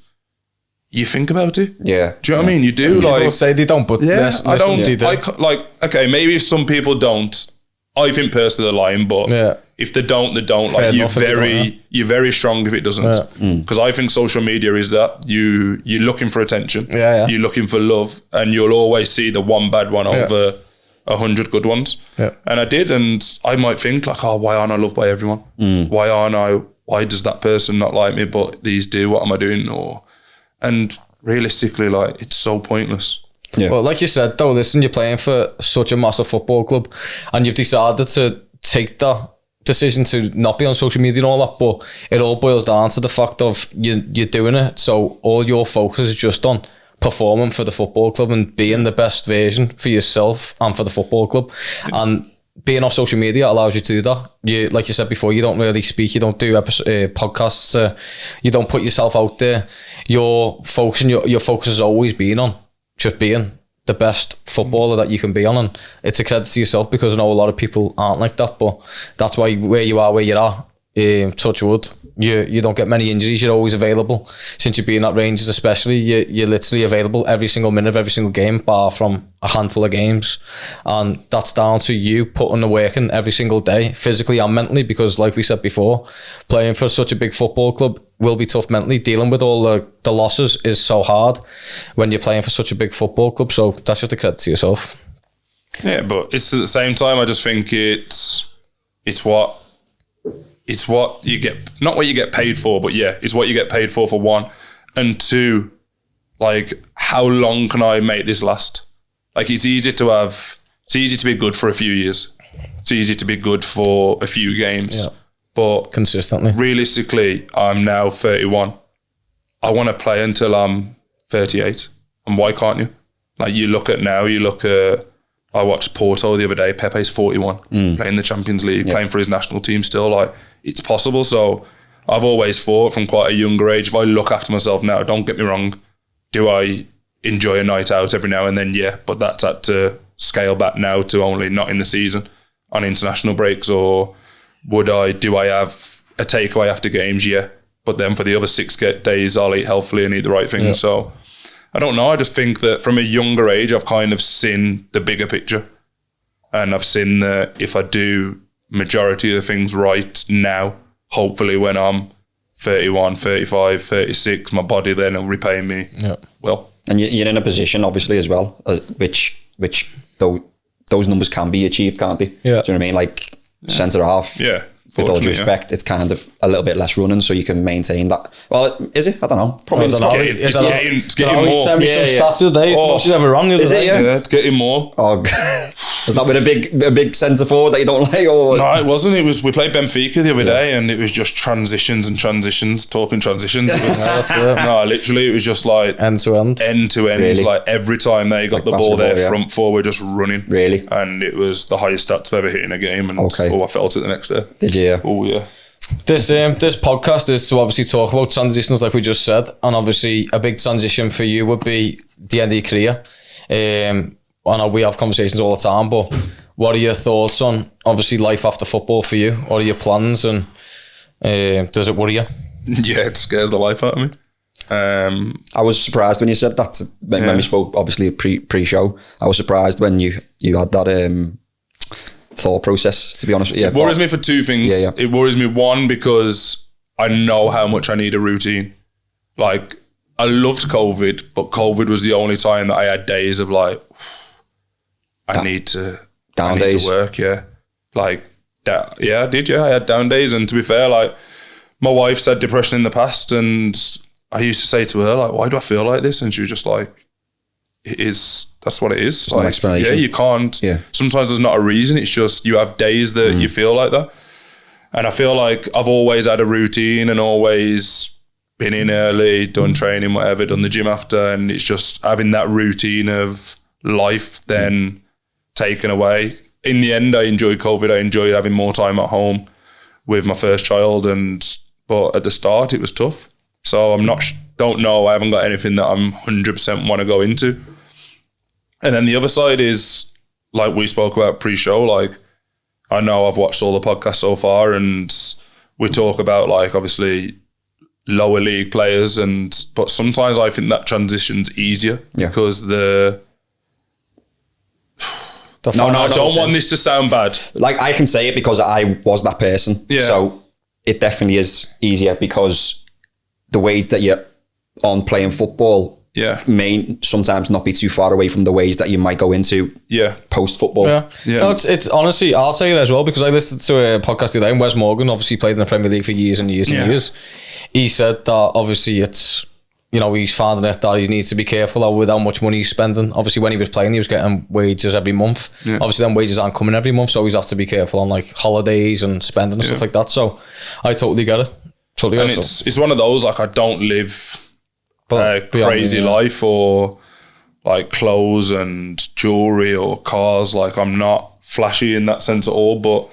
Speaker 1: you think about it.
Speaker 3: Yeah.
Speaker 1: Do you know what I mean? You do.
Speaker 2: People say they don't, but
Speaker 1: I don't. Like, okay, maybe if some people don't, I think personally they're lying, but if they don't, they don't.
Speaker 2: Fair
Speaker 1: like, you're very strong if it doesn't. Because I think social media is that you're looking for attention.
Speaker 2: Yeah.
Speaker 1: You're looking for love, and you'll always see the one bad one over 100 good ones. Yeah. And I did, and I might think like, oh, why aren't I loved by everyone? Why does that person not like me, but these do? What am I doing? And realistically, like, it's so pointless.
Speaker 2: Yeah. Well, like you said, though, listen, you're playing for such a massive football club, and you've decided to take that decision to not be on social media and all that, but it all boils down to the fact of you're doing it, so all your focus is just on performing for the football club and being the best version for yourself and for the football club. And being off social media allows you to do that. You, like you said before, you don't really speak, you don't do podcasts, you don't put yourself out there. Your focus has always been on just being the best footballer that you can be on, and it's a credit to yourself because I know a lot of people aren't like that, but that's why where you are, touch wood, you don't get many injuries, you're always available. Since you've been at Rangers especially, you're literally available every single minute of every single game, bar from a handful of games, and that's down to you putting the work in every single day, physically and mentally, because like we said before, playing for such a big football club will be tough mentally. Dealing with all the losses is so hard when you're playing for such a big football club, so that's just a credit to yourself.
Speaker 1: Yeah, but it's at the same time, I just think it's what you get, not what you get paid for, but it's what you get paid for one. And two, like, how long can I make this last? Like, it's easy to be good for a few years. It's easy to be good for a few games. Yeah. But
Speaker 2: consistently,
Speaker 1: realistically, I'm now 31. I want to play until I'm 38. And why can't you? Like, I watched Porto the other day. Pepe's 41, playing the Champions League, playing for his national team still. Like, it's possible. So I've always thought from quite a younger age, if I look after myself now, don't get me wrong, do I enjoy a night out every now and then? Yeah, but that's had to scale back now to only not in the season, on international breaks. Or do I have a takeaway after games? Yeah, but then for the other 6 days, I'll eat healthily and eat the right things. Yeah. So I don't know. I just think that from a younger age, I've kind of seen the bigger picture. And I've seen that if I do majority of the things right now, hopefully when I'm 31, 35, 36, my body then will repay me well. And
Speaker 3: you're in a position, obviously, as well, which those numbers can be achieved, can't they? Yeah. Do you know what I mean? Like, centre half. Yeah. With all due respect, it's kind of a little bit less running, so you can maintain that. Well, is it? I don't know. Probably
Speaker 1: it's getting more.
Speaker 2: Send me some stats today. It's the most you've ever run.
Speaker 3: Is it? Yeah,
Speaker 1: it's getting more.
Speaker 3: Oh, is that with a big centre forward that you don't like? Or?
Speaker 1: No, it wasn't. It was. We played Benfica the other day, and it was just transitions, talking transitions. It was, no, literally, it was just like
Speaker 2: end to end.
Speaker 1: Really? Like every time they got the ball, their front four were just running.
Speaker 3: Really?
Speaker 1: And it was the highest stats I've ever hit in a game. And I felt it the next day.
Speaker 3: Did you?
Speaker 1: Oh yeah.
Speaker 2: This podcast is to obviously talk about transitions, like we just said, and obviously a big transition for you would be the end of your career. I know we have conversations all the time, but what are your thoughts on obviously life after football for you? What are your plans, and does it worry you?
Speaker 1: Yeah, it scares the life out of me.
Speaker 3: I was surprised when you said that when we spoke, obviously pre-show. I was surprised when you had that thought process, to be honest with you.
Speaker 1: It worries me for two things. It worries me, one, because I know how much I need a routine. Like, I loved COVID, but COVID was the only time that I had days of like, I need to work, Like, I did. Yeah, I had down days, and to be fair, like my wife's had depression in the past, and I used to say to her, like, why do I feel like this? And she was just like, it is. That's what it is.
Speaker 3: It's not an explanation.
Speaker 1: Yeah, you can't.
Speaker 3: Yeah.
Speaker 1: Sometimes there's not a reason. It's just you have days that you feel like that. And I feel like I've always had a routine and always been in early, done training, whatever, done the gym after. And it's just having that routine of life then taken away. In the end, I enjoyed COVID. I enjoyed having more time at home with my first child. But at the start, it was tough. So don't know. I haven't got anything that I'm 100% want to go into. And then the other side is, like we spoke about pre-show, like I know I've watched all the podcasts so far and we talk about like obviously lower league players but sometimes I think that transition's easier because I don't want this to sound bad.
Speaker 3: Like I can say it because I was that person. Yeah. So it definitely is easier because the way that you're on playing football may sometimes not be too far away from the ways that you might go into post football.
Speaker 2: No, it's honestly, I'll say it as well because I listened to a podcast today and Wes Morgan obviously played in the Premier League for years and years and years. He said that obviously it's, he's finding it that he needs to be careful with how much money he's spending. Obviously when he was playing he was getting wages every month. Obviously then wages aren't coming every month, so he's have to be careful on like holidays and spending and stuff like that. So I totally get it.
Speaker 1: It's one of those, like I don't live a crazy life or like clothes and jewelry or cars. Like I'm not flashy in that sense at all, but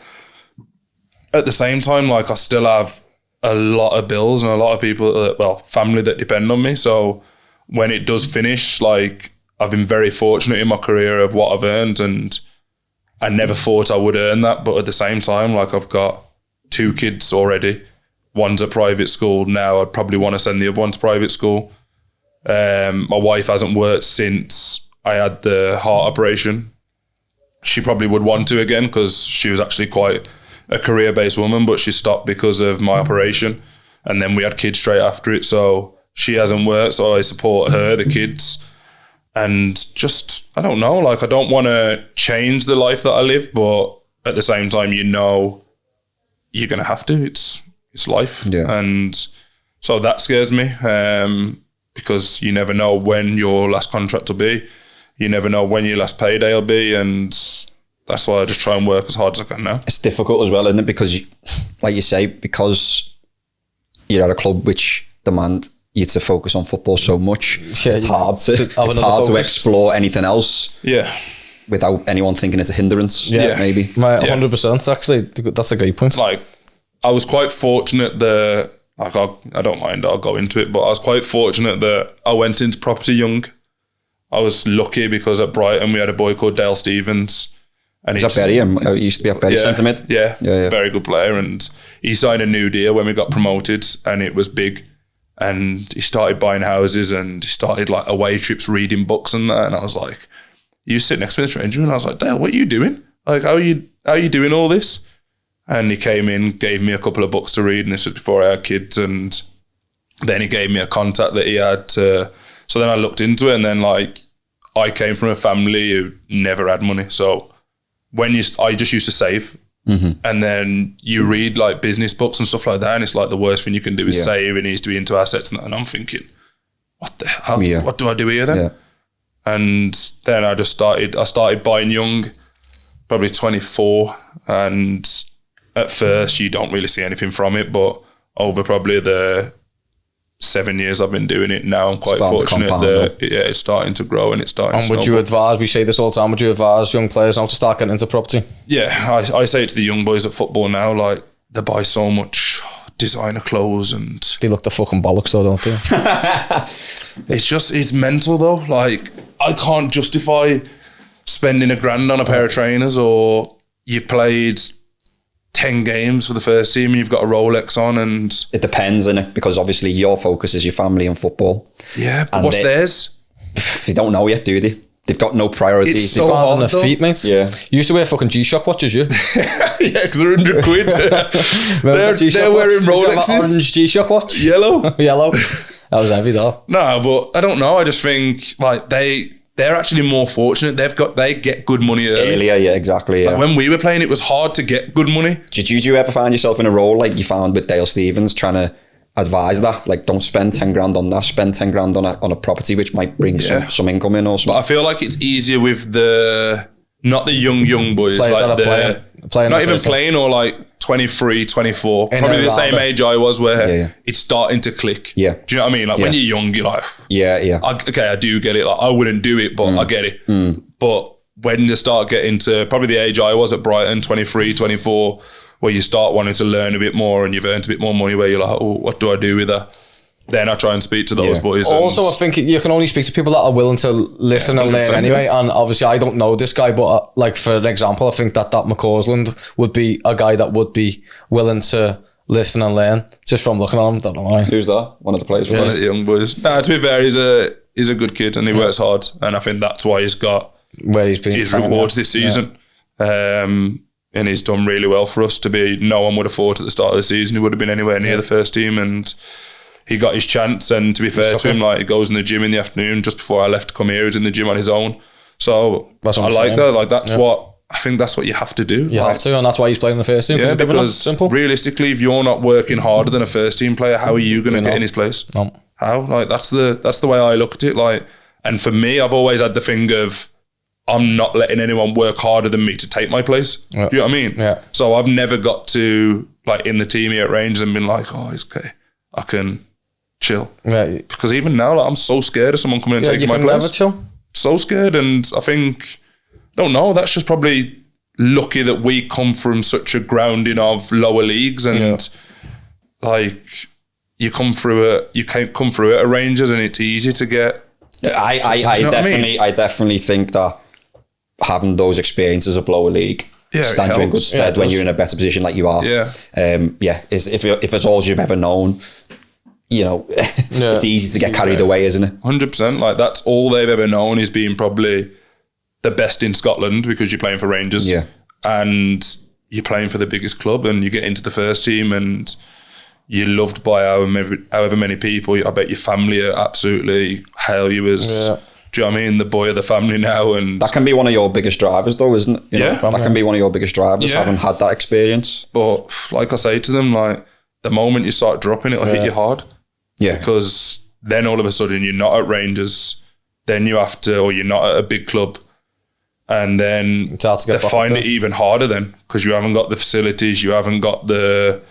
Speaker 1: at the same time, like I still have a lot of bills and a lot of people, family that depend on me. So when it does finish, like I've been very fortunate in my career of what I've earned and I never thought I would earn that. But at the same time, like I've got 2 kids already. One's at private school now. I'd probably want to send the other one to private school. My wife hasn't worked since I had the heart operation. She probably would want to again because she was actually quite a career-based woman, but she stopped because of my operation. And then we had kids straight after it. So she hasn't worked, so I support her, the kids. And just, I don't know, like I don't want to change the life that I live, but at the same time, you're going to have to. It's life. Yeah. And so that scares me. Because you never know when your last contract will be. You never know when your last payday will be. And that's why I just try and work as hard as I can now.
Speaker 3: It's difficult as well, isn't it? Because, like you say, because you're at a club which demand you to focus on football so much, it's hard to explore anything else without anyone thinking it's a hindrance, maybe.
Speaker 2: 100%, actually. That's a great point.
Speaker 1: Like, I was quite fortunate that... Like I don't mind, I'll go into it, but I was quite fortunate that I went into property young. I was lucky because at Brighton we had a boy called Dale Stevens. And
Speaker 3: he used to be at Bury centre mid.
Speaker 1: Yeah, very good player. And he signed a new deal when we got promoted and it was big. And he started buying houses and he started like away trips, reading books and that. And I was like, you sit next to me in the changing room and I was like, Dale, what are you doing? Like, how are you doing all this? And he came in, gave me a couple of books to read, and this was before I had kids. And then he gave me a contact that he had to. So then I looked into it, and then like I came from a family who never had money. So I just used to save, and then you read like business books and stuff like that, and it's like the worst thing you can do is save. It needs to be into assets, and I'm thinking, what the hell? Yeah. What do I do here then? Yeah. And then I started buying young, probably 24, and at first you don't really see anything from it, but over probably the 7 years I've been doing it now, I'm quite fortunate that it's starting to grow and it's starting to
Speaker 2: And would you advise, we say this all the time, would you advise young players now to start getting into property?
Speaker 1: Yeah, I say it to the young boys at football now, like they buy so much designer clothes and...
Speaker 2: They look the fucking bollocks though, don't they?
Speaker 1: It's mental though. Like, I can't justify spending $1,000 on a pair of trainers, or you've played 10 games for the first team and you've got a Rolex on, and...
Speaker 3: It depends, innit? Because obviously your focus is your family and football.
Speaker 1: Yeah, but what's theirs?
Speaker 3: They don't know yet, do they? They've got no priorities.
Speaker 2: It's so hard on their feet, mate. Yeah. You used to wear fucking G-Shock watches, you?
Speaker 1: Yeah, because they're £100. they're wearing Rolexes.
Speaker 2: Orange G-Shock watch?
Speaker 1: Yellow.
Speaker 2: That was heavy though.
Speaker 1: No, but I don't know. I just think like they they're actually more fortunate. They get good money early.
Speaker 3: Earlier, yeah, exactly. Yeah.
Speaker 1: Like when we were playing, it was hard to get good money.
Speaker 3: Did you ever find yourself in a role like you found with Dale Stevens, trying to advise that, like, don't spend 10 grand on that, spend 10 grand on a property which might bring some income in or something?
Speaker 1: But I feel like it's easier with not the young boys,
Speaker 2: Players
Speaker 1: like
Speaker 2: that are playing
Speaker 1: not even playing, or like 23, 24, probably the same age I was, where it's starting to click.
Speaker 3: Yeah.
Speaker 1: Do you know what I mean? Like when you're young, you're like, I do get it. Like I wouldn't do it, but I get it. But when you start getting to probably the age I was at Brighton, 23, 24, where you start wanting to learn a bit more and you've earned a bit more money, where you're like, oh, what do I do with that? Then I try and speak to those boys.
Speaker 2: Also, I think you can only speak to people that are willing to listen and learn anyway. And obviously, I don't know this guy, but like for an example, I think that McCausland would be a guy that would be willing to listen and learn just from looking at him. Don't know why.
Speaker 3: Who's that? One of the players.
Speaker 1: One of the young boys. Nah, to be fair, he's a good kid and he works hard, and I think that's why he's got
Speaker 2: where he's been
Speaker 1: his rewards this season. And he's done really well for us. To be, no one would have thought at the start of the season he would have been anywhere near the first team, and he got his chance. And to be fair to him, like, he goes in the gym in the afternoon. Just before I left to come here, he was in the gym on his own. So I like that. Like that's what I think. That's what you have to do.
Speaker 2: You have to, and that's why he's playing in the first team.
Speaker 1: Yeah, because realistically, if you're not working harder than a first team player, how are you going to get in his place?
Speaker 2: No.
Speaker 1: How? Like that's the way I look at it. Like, and for me, I've always had the thing of, I'm not letting anyone work harder than me to take my place.
Speaker 2: Yeah.
Speaker 1: Do you know what I mean?
Speaker 2: Yeah.
Speaker 1: So I've never got to, like, in the team here at Rangers and been like, oh, it's okay, I can chill.
Speaker 2: Yeah.
Speaker 1: Because even now, like, I'm so scared of someone coming and taking my place.
Speaker 2: Never chill.
Speaker 1: So scared, and I think, I don't know, that's just probably lucky that we come from such a grounding of lower leagues, and like you can't come through it at Rangers, and it's easy to get.
Speaker 3: I definitely think that having those experiences of lower league stand you in good stead when you're in a better position like you are. If it's all you've ever known, you know, it's easy to get carried away, isn't it?
Speaker 1: 100%. Like that's all they've ever known, is being probably the best in Scotland because you're playing for Rangers, and you're playing for the biggest club, and you get into the first team, and you're loved by however many people. I bet your family are absolutely hail you as. Do you know what I mean? The boy of the family now. And
Speaker 3: that can be one of your biggest drivers though, isn't it? You know, that can be one of your biggest drivers, having had that experience.
Speaker 1: But like I say to them, like the moment you start dropping, it'll hit you hard. Yeah. Because then all of a sudden you're not at Rangers, then you have to, or you're not at a big club, and then they find it even harder then, because you haven't got the facilities, you haven't got the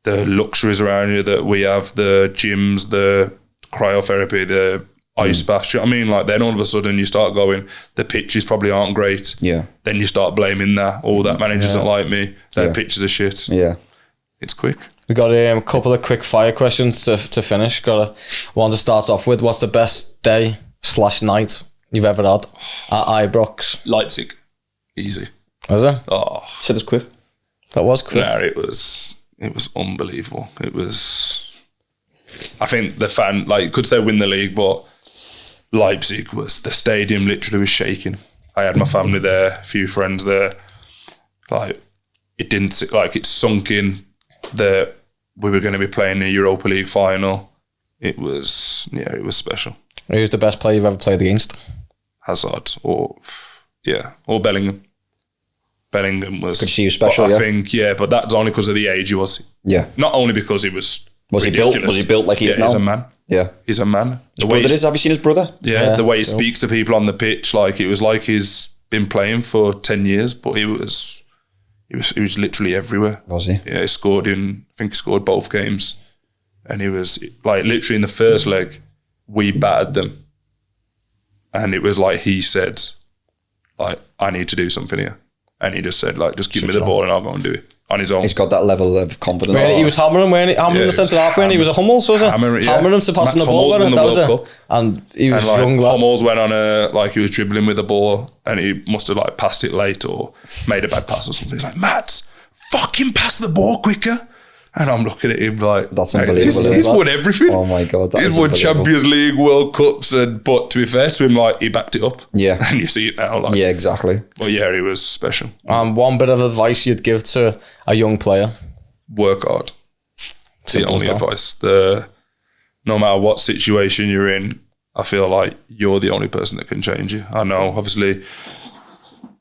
Speaker 1: luxuries around you that we have, the gyms, the cryotherapy, the ice baths. You know what I mean? Like then all of a sudden you start going, the pitches probably aren't great. Yeah. Then you start blaming that. Oh, that manager doesn't like me. Their pitches are shit. Yeah. It's quick.
Speaker 2: We got a couple of quick fire questions to finish. Got one to start off with. What's the best day/night you've ever had at Ibrox?
Speaker 1: Leipzig. Easy.
Speaker 2: Was it?
Speaker 1: Oh.
Speaker 3: Shit is quick.
Speaker 2: That was quick.
Speaker 1: No, it was unbelievable. It was, I think the fan, like, could say win the league, but Leipzig was, the stadium literally was shaking. I had my family there, a few friends there. Like, it didn't, like, it sunk in that we were going to be playing the Europa League final. It was special.
Speaker 2: Who's the best player you've ever played against?
Speaker 1: Hazard or Bellingham. Bellingham was...
Speaker 3: Could see you special,
Speaker 1: I think, but that's only because of the age he was. Yeah. Not only because he was ridiculous.
Speaker 3: Was he built like he is now?
Speaker 1: He's a man. Yeah. He's a man.
Speaker 3: Have you seen his brother?
Speaker 1: Yeah, the way he speaks to people on the pitch, like, it was like he's been playing for 10 years, but he was literally everywhere.
Speaker 3: Was he?
Speaker 1: Yeah, he scored I think he scored both games. And he was, like, literally in the first leg, we battered them. And it was like he said, like, I need to do something here. And he just said, like, just give me the ball and I'll go and do it on his own.
Speaker 3: He's got that level of confidence.
Speaker 2: He was hammering the centre half when he was a Hummels, wasn't he? Hammering him to pass him the ball.
Speaker 1: Won the World Cup.
Speaker 2: And he was young lad.
Speaker 1: Hummels went on he was dribbling with the ball and he must have, like, passed it late or made a bad pass or something. He's like, Matt, fucking pass the ball quicker. And I'm looking at him like,
Speaker 3: that's unbelievable.
Speaker 1: He's won everything.
Speaker 3: Oh my God.
Speaker 1: He's won Champions League, World Cups, but to be fair to him, like, he backed it up. Yeah. And you see it now. Like,
Speaker 3: yeah, exactly.
Speaker 1: But yeah, he was special.
Speaker 2: One bit of advice you'd give to a young player?
Speaker 1: Work hard. It's the only advice. No matter what situation you're in, I feel like you're the only person that can change you. I know, obviously,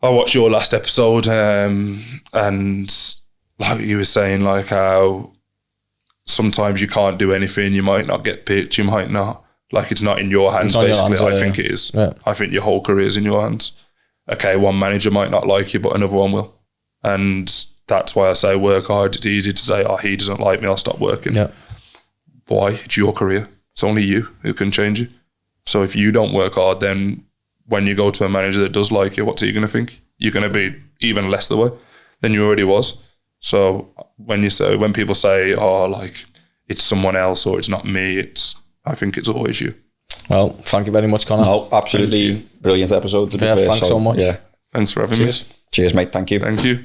Speaker 1: I watched your last episode, and like you were saying, like how sometimes you can't do anything. You might not get picked. You might not, like, it's not in your hands, basically. I think it is. Yeah. I think your whole career is in your hands. Okay, one manager might not like you, but another one will. And that's why I say work hard. It's easy to say, oh, he doesn't like me, I'll stop working. Yeah. Why? It's your career. It's only you who can change it. So if you don't work hard, then when you go to a manager that does like you, what's he going to think? You're going to be even less the way than you already was. So when people say, oh, like, it's someone else or it's not me, I think it's always you.
Speaker 2: Well, thank you very much, Connor.
Speaker 3: No, absolutely brilliant episode.
Speaker 2: Thanks so much.
Speaker 3: Yeah.
Speaker 1: Thanks for having me.
Speaker 3: Cheers, mate. Thank you.
Speaker 1: Thank you.